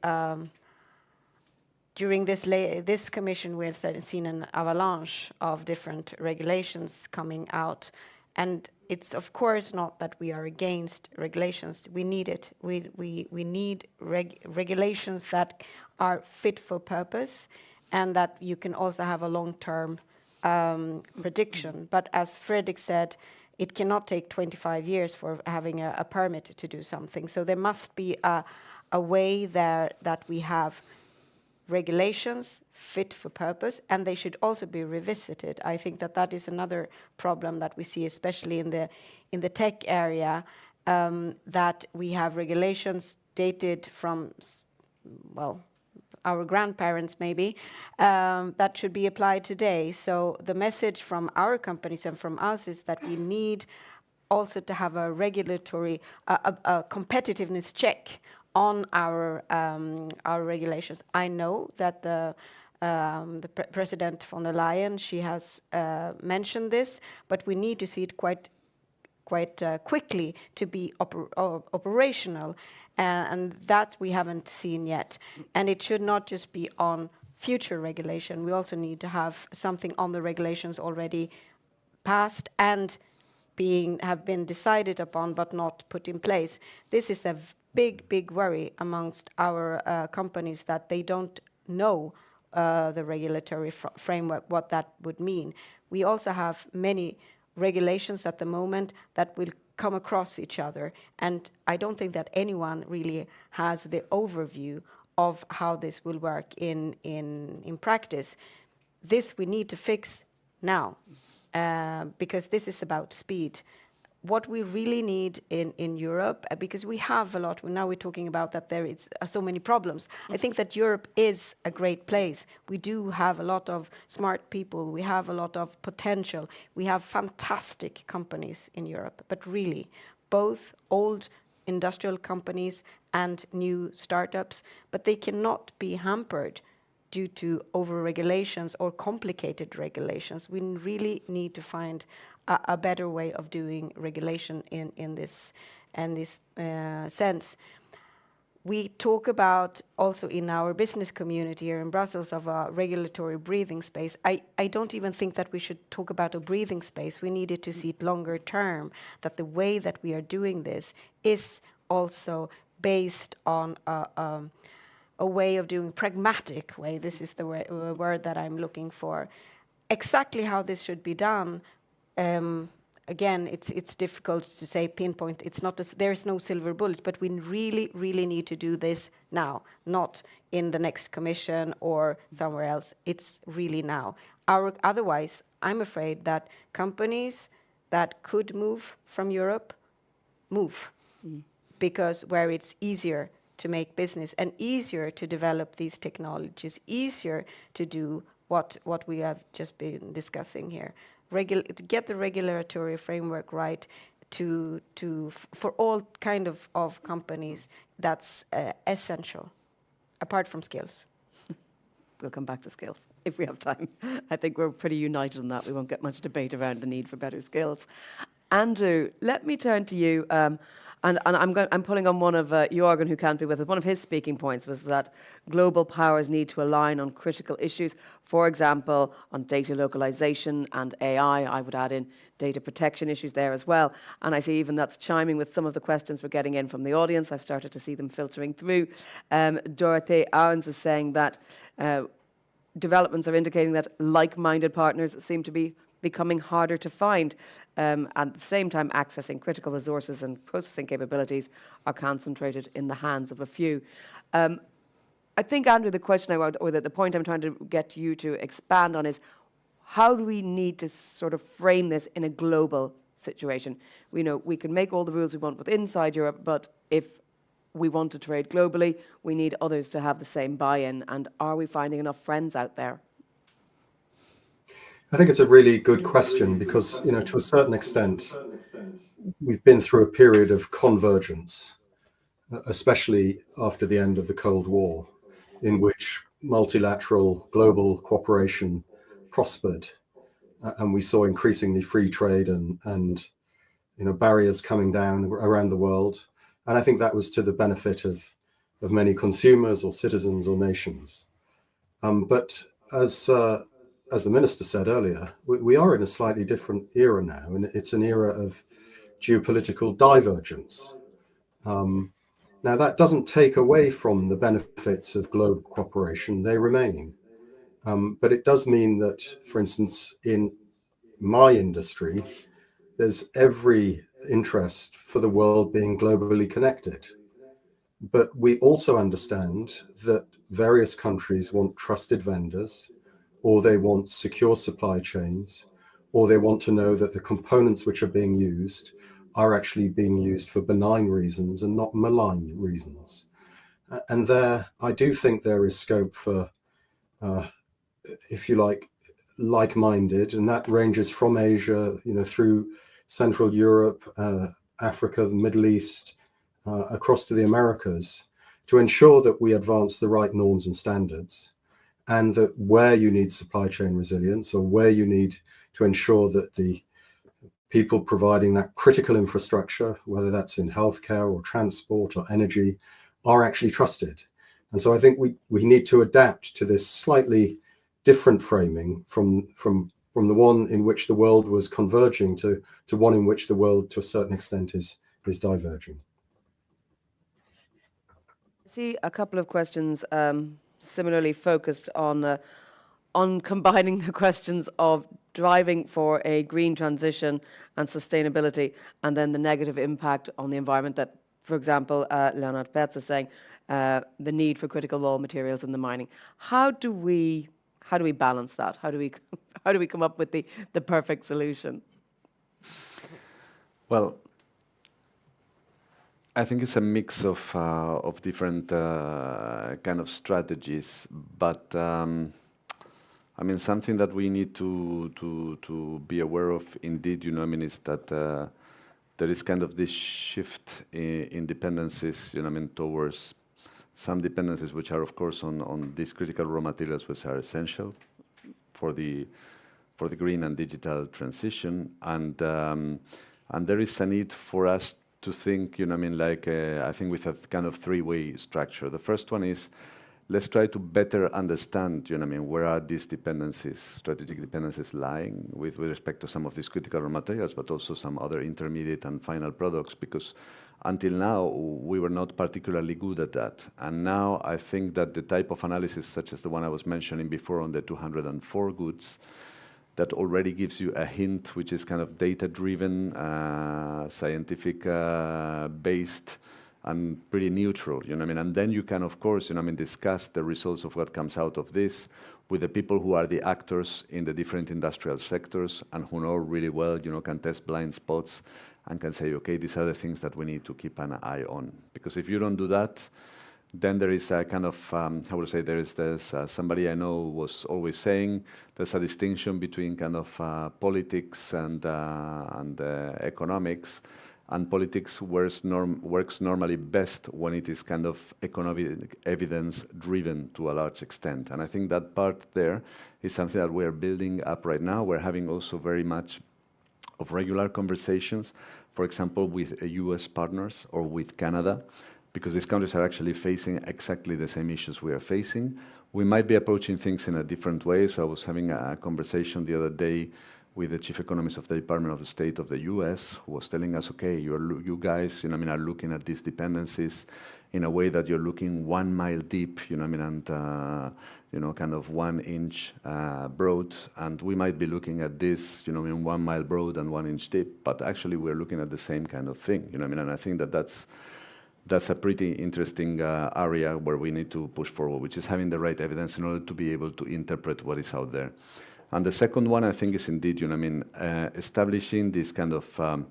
during this commission we have seen an avalanche of different regulations coming out, and it's of course not that we are against regulations. We need it. We need regulations that are fit for purpose, and that you can also have a long-term prediction. But as Fredrik said, it cannot take 25 years for having a permit to do something. So there must be a way there that we have regulations fit for purpose, and they should also be revisited. I think that is another problem that we see, especially in the tech area, that we have regulations dated from, well, our grandparents maybe, that should be applied today. So the message from our companies and from us is that we need also to have a regulatory, a competitiveness check on our regulations. I know that the President von der Leyen, she has mentioned this, but we need to see it quite quickly to be operational, and that we haven't seen yet. And it should not just be on future regulation. We also need to have something on the regulations already passed and have been decided upon but not put in place. This is a big worry amongst our companies, that they don't know the regulatory framework, what that would mean. We also have many regulations at the moment that will come across each other, and I don't think that anyone really has the overview of how this will work in practice. This we need to fix now, because this is about speed. What we really need in Europe, because we have a lot, now we're talking about that there is so many problems. I think that Europe is a great place. We do have a lot of smart people. We have a lot of potential. We have fantastic companies in Europe, but really, both old industrial companies and new startups, but they cannot be hampered due to over-regulations or complicated regulations. We really need to find a better way of doing regulation in this sense. We talk about also in our business community here in Brussels of a regulatory breathing space. I don't even think that we should talk about a breathing space. We needed to see it longer term, that the way that we are doing this is also based on a way of doing pragmatic way. This is the word that I'm looking for. Exactly how this should be done, again, it's difficult to say pinpoint. It's not there is no silver bullet, but we really need to do this now, not in the next commission or somewhere else. It's really now. Otherwise, I'm afraid that companies that could move from Europe move, because where it's easier to make business and easier to develop these technologies, easier to do what we have just been discussing here. To get the regulatory framework right for all kind of companies, that's essential, apart from skills. We'll come back to skills if we have time. I think we're pretty united on that. We won't get much debate around the need for better skills. Andrew, let me turn to you. And I'm pulling on one of Jorgen, who can't be with us. One of his speaking points was that global powers need to align on critical issues, for example, on data localization and AI. I would add in data protection issues there as well. And I see even that's chiming with some of the questions we're getting in from the audience. I've started to see them filtering through. Dorothy Owens is saying that developments are indicating that like-minded partners seem to be becoming harder to find. At the same time, accessing critical resources and processing capabilities are concentrated in the hands of a few. I think, Andrew, the question the point I'm trying to get you to expand on is, how do we need to sort of frame this in a global situation? We know we can make all the rules we want with inside Europe, but if we want to trade globally, we need others to have the same buy-in. And are we finding enough friends out there? I think it's a really good question because, to a certain extent, we've been through a period of convergence, especially after the end of the Cold War, in which multilateral global cooperation prospered, and we saw increasingly free trade and barriers coming down around the world. And I think that was to the benefit of many consumers or citizens or nations. But as the Minister said earlier, we are in a slightly different era now, and it's an era of geopolitical divergence. Now, that doesn't take away from the benefits of global cooperation, they remain. But it does mean that, for instance, in my industry, there's every interest for the world being globally connected. But we also understand that various countries want trusted vendors, or they want secure supply chains, or they want to know that the components which are being used are actually being used for benign reasons and not malign reasons. And there, I do think there is scope for, if you like-minded, and that ranges from Asia, through Central Europe, Africa, the Middle East, across to the Americas, to ensure that we advance the right norms and standards, and that where you need supply chain resilience, or where you need to ensure that the people providing that critical infrastructure, whether that's in healthcare or transport or energy, are actually trusted. And so I think we need to adapt to this slightly different framing from the one in which the world was converging to one in which the world, to a certain extent, is diverging. I see a couple of questions similarly focused on combining the questions of driving for a green transition and sustainability, and then the negative impact on the environment that, for example, Leonard Pertz is saying, the need for critical raw materials in the mining. How do we balance that? How do we come up with the perfect solution? Well, I think it's a mix of different kind of strategies, but I mean, something that we need to be aware of, indeed, is that there is kind of this shift in dependencies, towards some dependencies which are, of course, on these critical raw materials which are essential for the green and digital transition, and there is a need for us to think, I think with a kind of three-way structure. The first one is, let's try to better understand, where are these dependencies, strategic dependencies lying with respect to some of these critical raw materials, but also some other intermediate and final products, because until now, we were not particularly good at that. And now I think that the type of analysis, such as the one I was mentioning before on the 204 goods, that already gives you a hint, which is kind of data-driven, scientific based, and pretty neutral, and then you can, of course, discuss the results of what comes out of this with the people who are the actors in the different industrial sectors and who know really well, can test blind spots and can say, okay, these are the things that we need to keep an eye on. Because if you don't do that, then there is a kind of, there's somebody I know was always saying, there's a distinction between kind of politics and economics. And politics works normally best when it is kind of economic evidence driven to a large extent. And I think that part there is something that we're building up right now. We're having also very much of regular conversations, for example, with US partners or with Canada, because these countries are actually facing exactly the same issues we are facing. We might be approaching things in a different way. So I was having a conversation the other day with the chief economist of the Department of State of the US, who was telling us, okay, you guys, are looking at these dependencies in a way that you're looking 1 mile deep, and, kind of 1 inch broad. And we might be looking at this, in 1 mile broad and 1 inch deep, but actually we're looking at the same kind of thing, and I think that's a pretty interesting area where we need to push forward, which is having the right evidence in order to be able to interpret what is out there. And the second one, I think, is indeed, establishing these kind of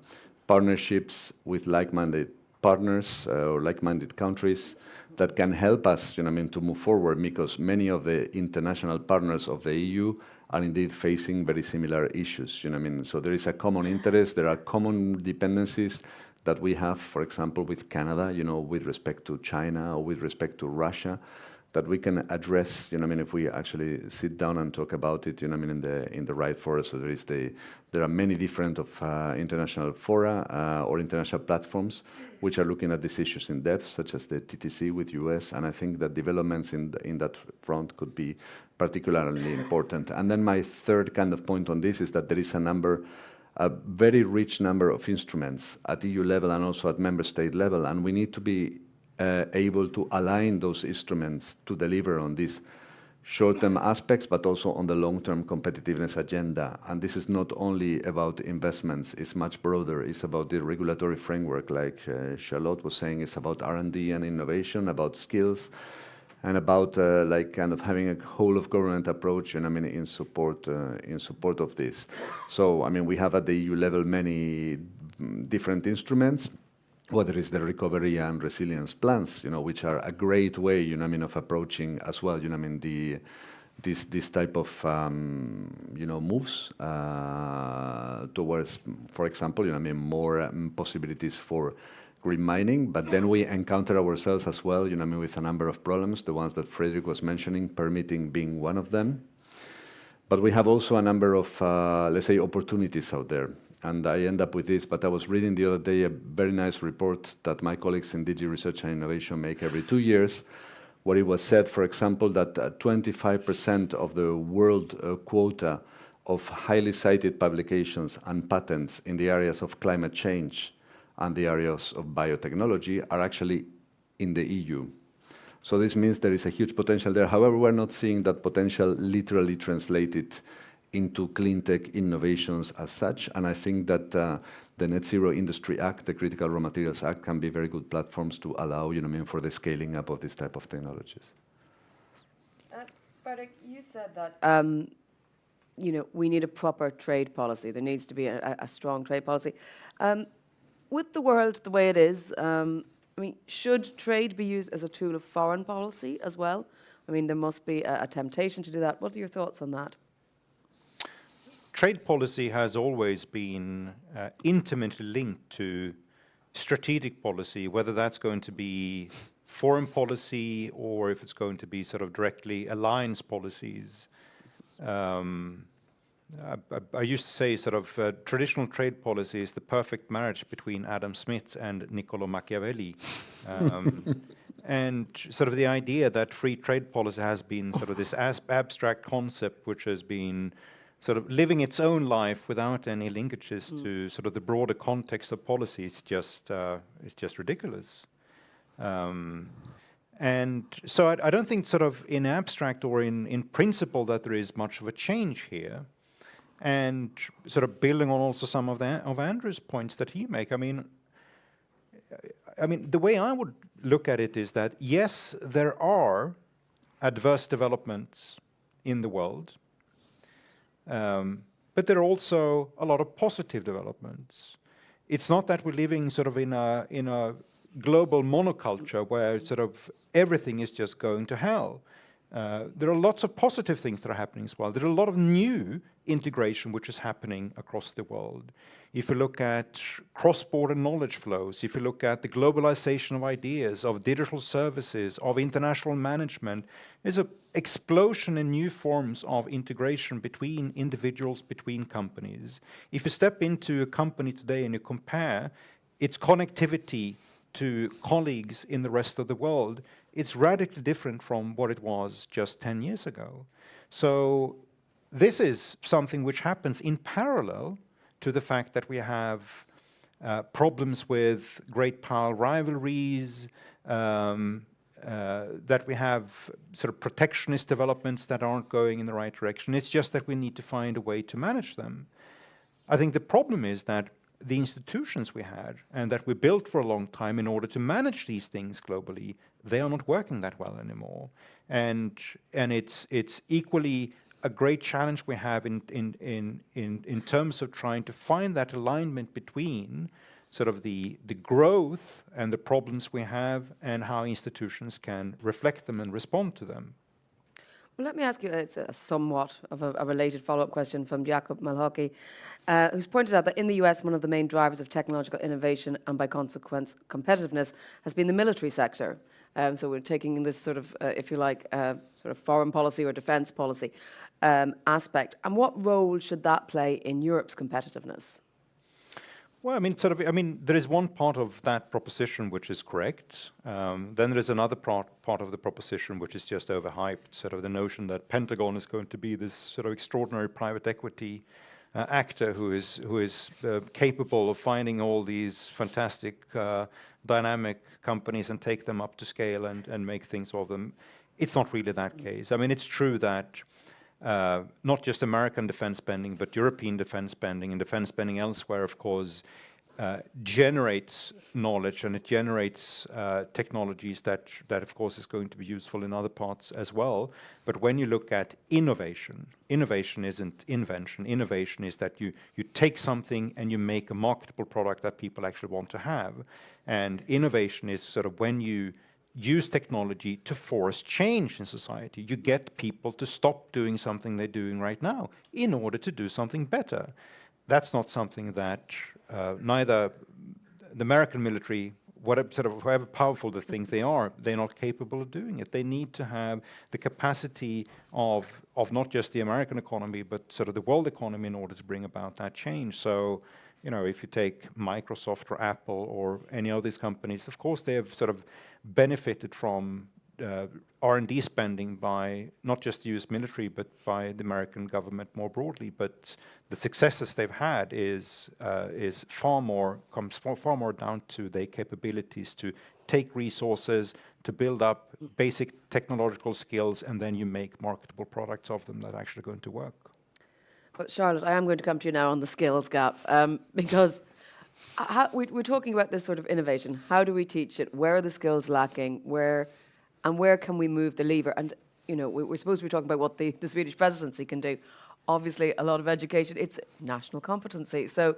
partnerships with like-minded partners or like-minded countries that can help us, to move forward, because many of the international partners of the EU are indeed facing very similar issues. So there is a common interest. There are common dependencies that we have, for example, with Canada, with respect to China or with respect to Russia, that we can address, if we actually sit down and talk about it, in the right fora. So there are many different international fora or international platforms which are looking at these issues in depth, such as the TTC with US, and I think that developments in that front could be particularly important. And then my third kind of point on this is that there is a very rich number of instruments at EU level and also at member state level, and we need to be able to align those instruments to deliver on these short-term aspects, but also on the long-term competitiveness agenda. And this is not only about investments, it's much broader. It's about the regulatory framework, like Charlotte was saying. It's about R&D and innovation, about skills, and about kind of having a whole-of-government approach, in support of this. So, we have at the EU level many different instruments, whether it's the recovery and resilience plans, which are a great way, of approaching as well, this type of, moves towards, for example, more possibilities for green mining. But then we encounter ourselves as well, with a number of problems, the ones that Frederick was mentioning, permitting being one of them. But we have also a number of, let's say, opportunities out there. And I end up with this, but I was reading the other day a very nice report that my colleagues in DG Research and Innovation make every 2 years, where it was said, for example, that 25% of the world quota of highly cited publications and patents in the areas of climate change and the areas of biotechnology are actually in the EU. So this means there is a huge potential there. However, we're not seeing that potential literally translated into clean tech innovations as such, and I think that the Net Zero Industry Act, the Critical Raw Materials Act, can be very good platforms to allow, for the scaling up of this type of technologies. Frederick, you said that we need a proper trade policy. There needs to be a strong trade policy. With the world the way it is, should trade be used as a tool of foreign policy as well? There must be a temptation to do that. What are your thoughts on that? Trade policy has always been intimately linked to strategic policy, whether that's going to be foreign policy or if it's going to be sort of directly alliance policies. I used to say sort of traditional trade policy is the perfect marriage between Adam Smith and Niccolo Machiavelli. And sort of the idea that free trade policy has been sort of this abstract concept which has been sort of living its own life without any linkages to sort of the broader context of policy is just ridiculous. And so I don't think sort of in abstract or in principle that there is much of a change here. And sort of building on also some of Andrew's points that he make, I mean, the way I would look at it is that, yes, there are adverse developments in the world, but there are also a lot of positive developments. It's not that we're living sort of in a global monoculture where sort of everything is just going to hell. There are lots of positive things that are happening as well. There are a lot of new integration which is happening across the world. If you look at cross-border knowledge flows, if you look at the globalization of ideas, of digital services, of international management, there's an explosion in new forms of integration between individuals, between companies. If you step into a company today and you compare its connectivity to colleagues in the rest of the world, it's radically different from what it was just 10 years ago. So this is something which happens in parallel to the fact that we have problems with great power rivalries, that we have sort of protectionist developments that aren't going in the right direction. It's just that we need to find a way to manage them. I think the problem is that the institutions we had and that we built for a long time in order to manage these things globally, they are not working that well anymore. And it's equally a great challenge we have in terms of trying to find that alignment between sort of the growth and the problems we have and how institutions can reflect them and respond to them. Well, let me ask you, it's a somewhat of a related follow-up question from Jakob Malhocky, who's pointed out that in the US, one of the main drivers of technological innovation and by consequence competitiveness has been the military sector. So we're taking this sort of, if you like, sort of foreign policy or defence policy aspect. And what role should that play in Europe's competitiveness? Well, I mean, there is one part of that proposition which is correct. Then there is another part of the proposition which is just overhyped, sort of the notion that Pentagon is going to be this sort of extraordinary private equity actor who is capable of finding all these fantastic dynamic companies and take them up to scale and make things of them. It's not really that case. I mean, it's true that not just American defense spending, but European defense spending and defense spending elsewhere, of course, generates knowledge and it generates technologies that of course is going to be useful in other parts as well. But when you look at innovation, innovation isn't invention. Innovation is that you take something and you make a marketable product that people actually want to have. And innovation is sort of when you use technology to force change in society. You get people to stop doing something they're doing right now in order to do something better. That's not something that neither the American military, however powerful they think they are, they're not capable of doing it. They need to have the capacity of not just the American economy, but sort of the world economy in order to bring about that change. So, you know, if you take Microsoft or Apple or any of these companies, of course they have sort of benefited from R&D spending by not just the US military, but by the American government more broadly. But the successes they've had comes far more down to their capabilities to take resources, to build up basic technological skills, and then you make marketable products of them that are actually going to work. But Charlotte, I am going to come to you now on the skills gap, because we're talking about this sort of innovation. How do we teach it? Where are the skills lacking? Where can we move the lever? And, you know, we're supposed to be talking about what the Swedish presidency can do. Obviously, a lot of education, it's national competency. So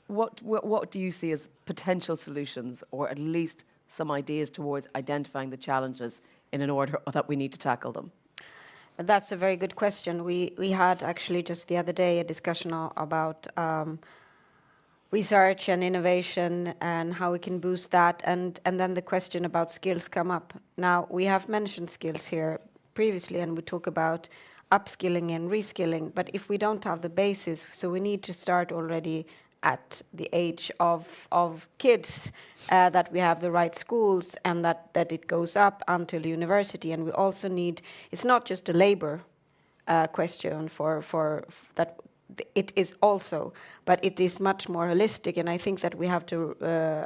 what do you see as potential solutions, or at least some ideas towards identifying the challenges in an order that we need to tackle them? That's a very good question. We had actually just the other day a discussion about research and innovation and how we can boost that, and then the question about skills come up. Now, we have mentioned skills here previously, and we talk about upskilling and reskilling, but if we don't have the basis, so we need to start already at the age of kids, that we have the right schools and that it goes up until university. And we also need, it's not just a labor question for that, it is also, but it is much more holistic. And I think that we have to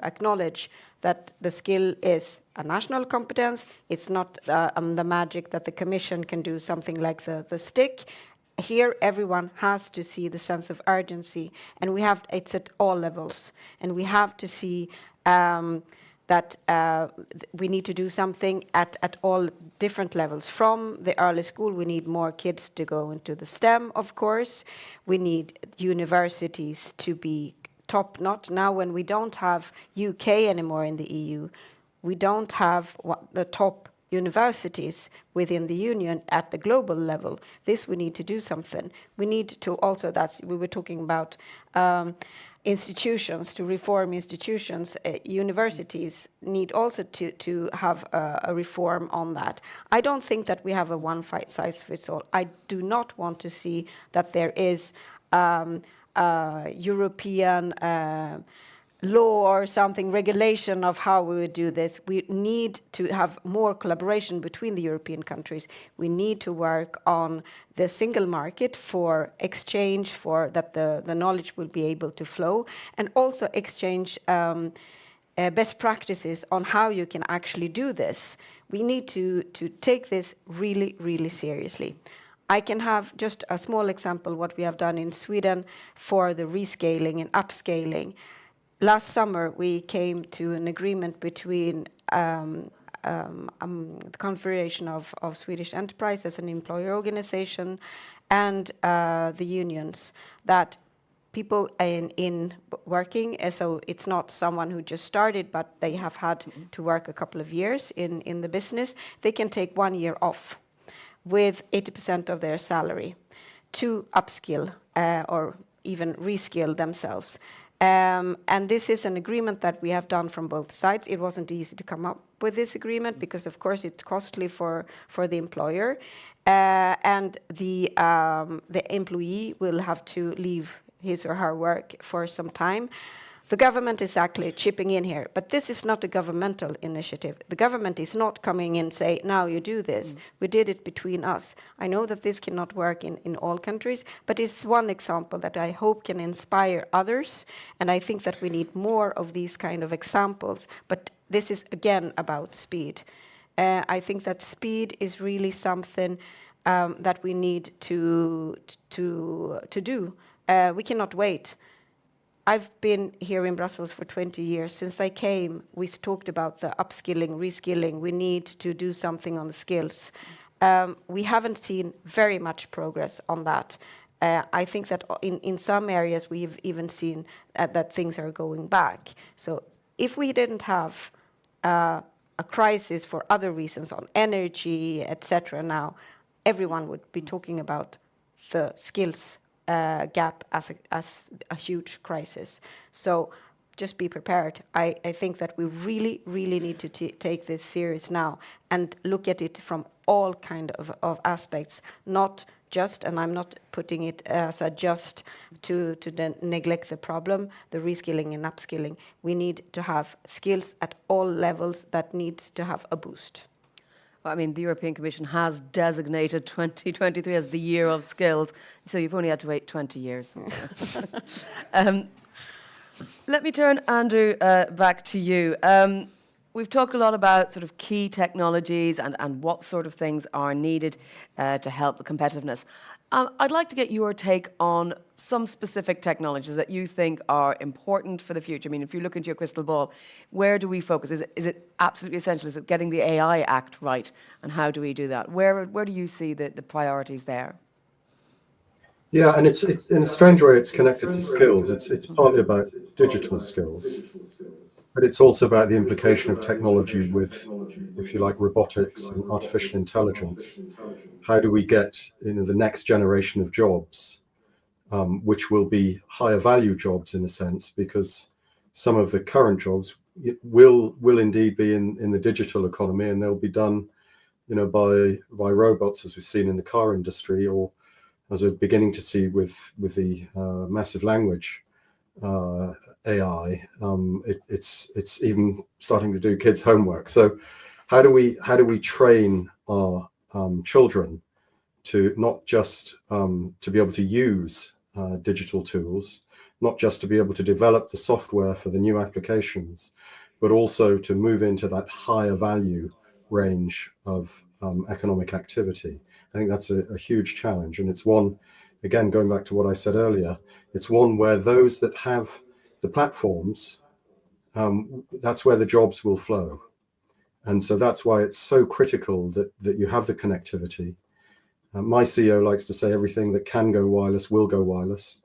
acknowledge that the skill is a national competence. It's not the magic that the Commission can do something like the stick. Here, everyone has to see the sense of urgency, and it's at all levels. And we have to see that we need to do something at all different levels. From the early school, we need more kids to go into the STEM, of course. We need universities to be top-notch. Now, when we don't have UK anymore in the EU, we don't have the top universities within the union at the global level. This we need to do something. We need to also, we were talking about institutions, to reform institutions. Universities need also to have a reform on that. I don't think that we have a one-size-fits-all. I do not want to see that there is European law or something, regulation of how we would do this. We need to have more collaboration between the European countries. We need to work on the single market for exchange, for that the knowledge will be able to flow, and also exchange best practices on how you can actually do this. We need to take this really, really seriously. I can have just a small example what we have done in Sweden for the rescaling and upscaling. Last summer, we came to an agreement between the Confederation of Swedish Enterprises, an employer organization, and the unions, that people in working, so it's not someone who just started, but they have had to work a couple of years in the business. They can take 1 year off with 80% of their salary to upskill or even reskill themselves. And this is an agreement that we have done from both sides. It wasn't easy to come up with this agreement because, of course, it's costly for the employer, and the employee will have to leave his or her work for some time. The government is actually chipping in here, but this is not a governmental initiative. The government is not coming in and say, now you do this. We did it between us. I know that this cannot work in all countries, but it's one example that I hope can inspire others, and I think that we need more of these kind of examples. But this is, again, about speed. I think that speed is really something that we need to do. We cannot wait. I've been here in Brussels for 20 years. Since I came, we talked about the upskilling, reskilling. We need to do something on the skills. We haven't seen very much progress on that. I think that in some areas we've even seen that things are going back. So if we didn't have a crisis for other reasons on energy, etc. now, everyone would be talking about the skills gap as a huge crisis. So just be prepared. I think that we really, really need to take this serious now and look at it from all kind of aspects, not just, and I'm not putting it as a just to neglect the problem, the reskilling and upskilling. We need to have skills at all levels that needs to have a boost. I mean, the European Commission has designated 2023 as the year of skills, so you've only had to wait 20 years. Let me turn, Andrew, back to you. We've talked a lot about sort of key technologies and what sort of things are needed to help the competitiveness. I'd like to get your take on some specific technologies that you think are important for the future. I mean, if you look into your crystal ball, where do we focus? Is it absolutely essential? Is it getting the AI Act right? And how do we do that? Where do you see the priorities there? Yeah, and it's in a strange way, it's connected to skills. It's partly about digital skills, but it's also about the implication of technology with, if you like, robotics and artificial intelligence. How do we get the next generation of jobs, which will be higher value jobs in a sense, because some of the current jobs will indeed be in the digital economy, and they'll be done, by robots, as we've seen in the car industry, or as we're beginning to see with the massive language AI. It's even starting to do kids' homework. So how do we train our children to not just to be able to use digital tools, not just to be able to develop the software for the new applications, but also to move into that higher value range of economic activity? I think that's a huge challenge, and it's one, again, going back to what I said earlier, it's one where those that have the platforms, that's where the jobs will flow. And so that's why it's so critical that you have the connectivity. My CEO likes to say everything that can go wireless will go wireless.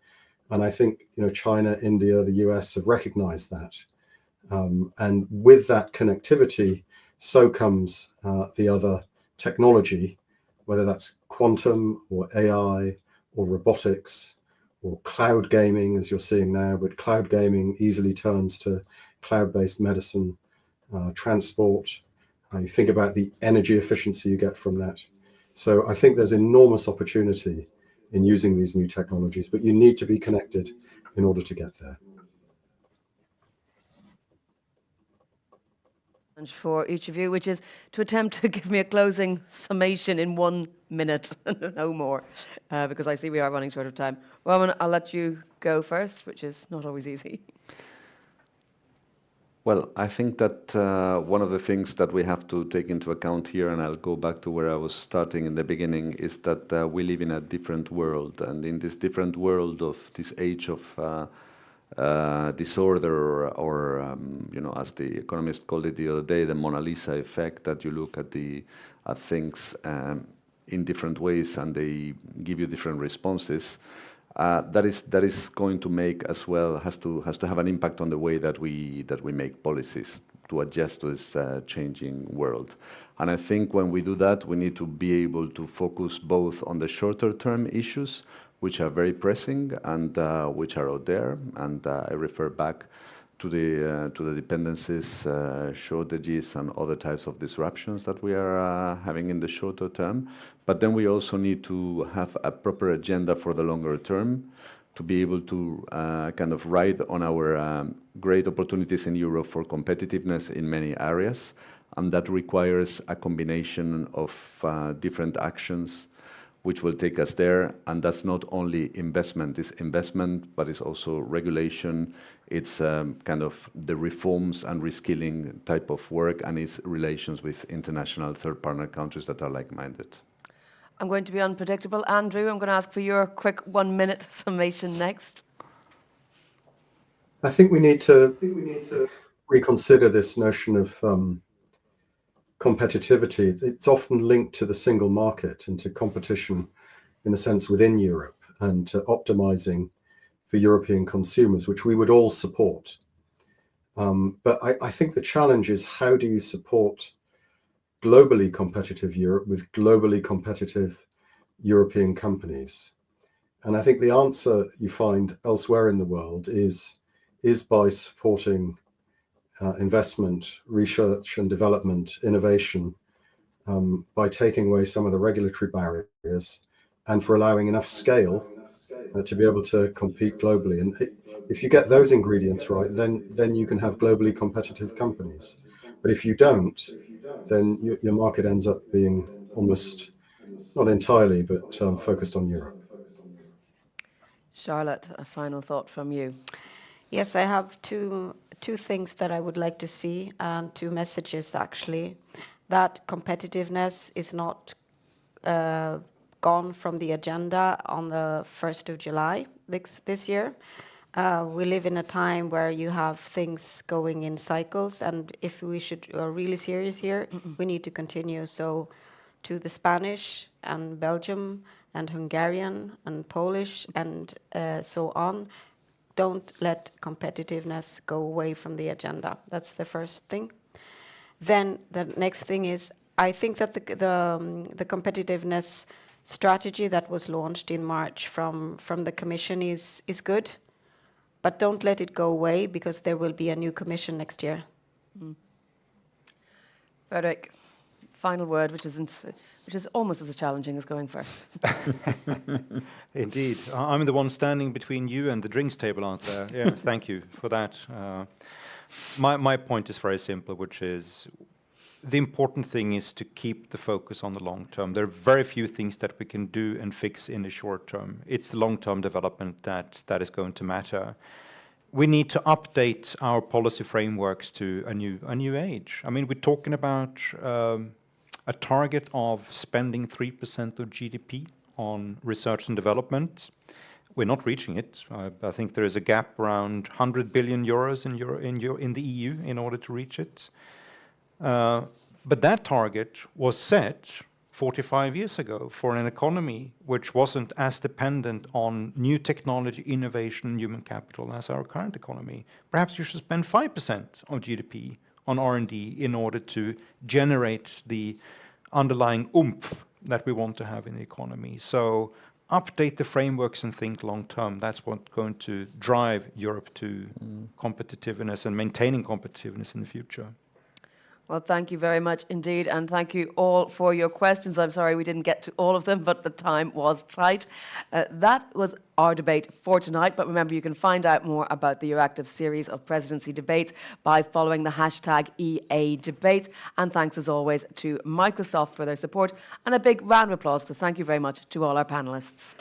And I think China, India, the US have recognized that. And with that connectivity, so comes the other technology, whether that's quantum or AI or robotics or cloud gaming, as you're seeing now, but cloud gaming easily turns to cloud-based medicine, transport. You think about the energy efficiency you get from that. So I think there's enormous opportunity in using these new technologies, but you need to be connected in order to get there. For each of you, which is to attempt to give me a closing summation in 1 minute, no more, because I see we are running short of time. Roman, I'll let you go first, which is not always easy. Well, I think that one of the things that we have to take into account here, and I'll go back to where I was starting in the beginning, is that we live in a different world, and in this different world of this age of disorder, or as the economist called it the other day, the Mona Lisa effect, that you look at things in different ways and they give you different responses. that is going to make as well, has to have an impact on the way that we make policies to adjust to this changing world. And I think when we do that, we need to be able to focus both on the shorter term issues, which are very pressing and which are out there. And I refer back to the dependencies, shortages, and other types of disruptions that we are having in the shorter term. But then we also need to have a proper agenda for the longer term to be able to kind of ride on our great opportunities in Europe for competitiveness in many areas. And that requires a combination of different actions which will take us there. And that's not only investment, it's investment, but it's also regulation. It's kind of the reforms and reskilling type of work, and its relations with international third partner countries that are like-minded. I'm going to be unpredictable. Andrew, I'm going to ask for your quick 1 minute summation next. I think we need to reconsider this notion of competitivity. It's often linked to the single market and to competition, in a sense, within Europe, and to optimizing for European consumers, which we would all support. But I think the challenge is, how do you support globally competitive Europe with globally competitive European companies? And I think the answer you find elsewhere in the world is by supporting investment, research and development, innovation, by taking away some of the regulatory barriers and for allowing enough scale to be able to compete globally. And if you get those ingredients right, then you can have globally competitive companies. But if you don't, then your market ends up being almost, not entirely, but focused on Europe. Charlotte, a final thought from you. Yes, I have two things that I would like to see, and two messages actually. That competitiveness is not gone from the agenda on the 1st of July this year. We live in a time where you have things going in cycles, and if we are really serious here, we need to continue. So to the Spanish and Belgium and Hungarian and Polish and so on, don't let competitiveness go away from the agenda. That's the first thing. Then the next thing is, I think that the competitiveness strategy that was launched in March from the Commission is good, but don't let it go away, because there will be a new Commission next year. Frederick, final word, which is almost as challenging as going first. Indeed. I'm the one standing between you and the drinks table, aren't there? Yes, thank you for that. My point is very simple, which is the important thing is to keep the focus on the long term. There are very few things that we can do and fix in the short term. It's the long-term development that is going to matter. We need to update our policy frameworks to a new age. I mean, we're talking about a target of spending 3% of GDP on research and development. We're not reaching it. I think there is a gap around 100 billion euros in the EU in order to reach it. But that target was set 45 years ago for an economy which wasn't as dependent on new technology, innovation, and human capital as our current economy. Perhaps you should spend 5% of GDP on R&D in order to generate the underlying oomph that we want to have in the economy. So update the frameworks and think long term. That's what's going to drive Europe to competitiveness and maintaining competitiveness in the future. Well, thank you very much indeed, and thank you all for your questions. I'm sorry we didn't get to all of them, but the time was tight. That was our debate for tonight, but remember, you can find out more about the Euractiv series of presidency debates by following the hashtag #EADebates. And thanks as always to Microsoft for their support, and a big round of applause to thank you very much to all our panellists.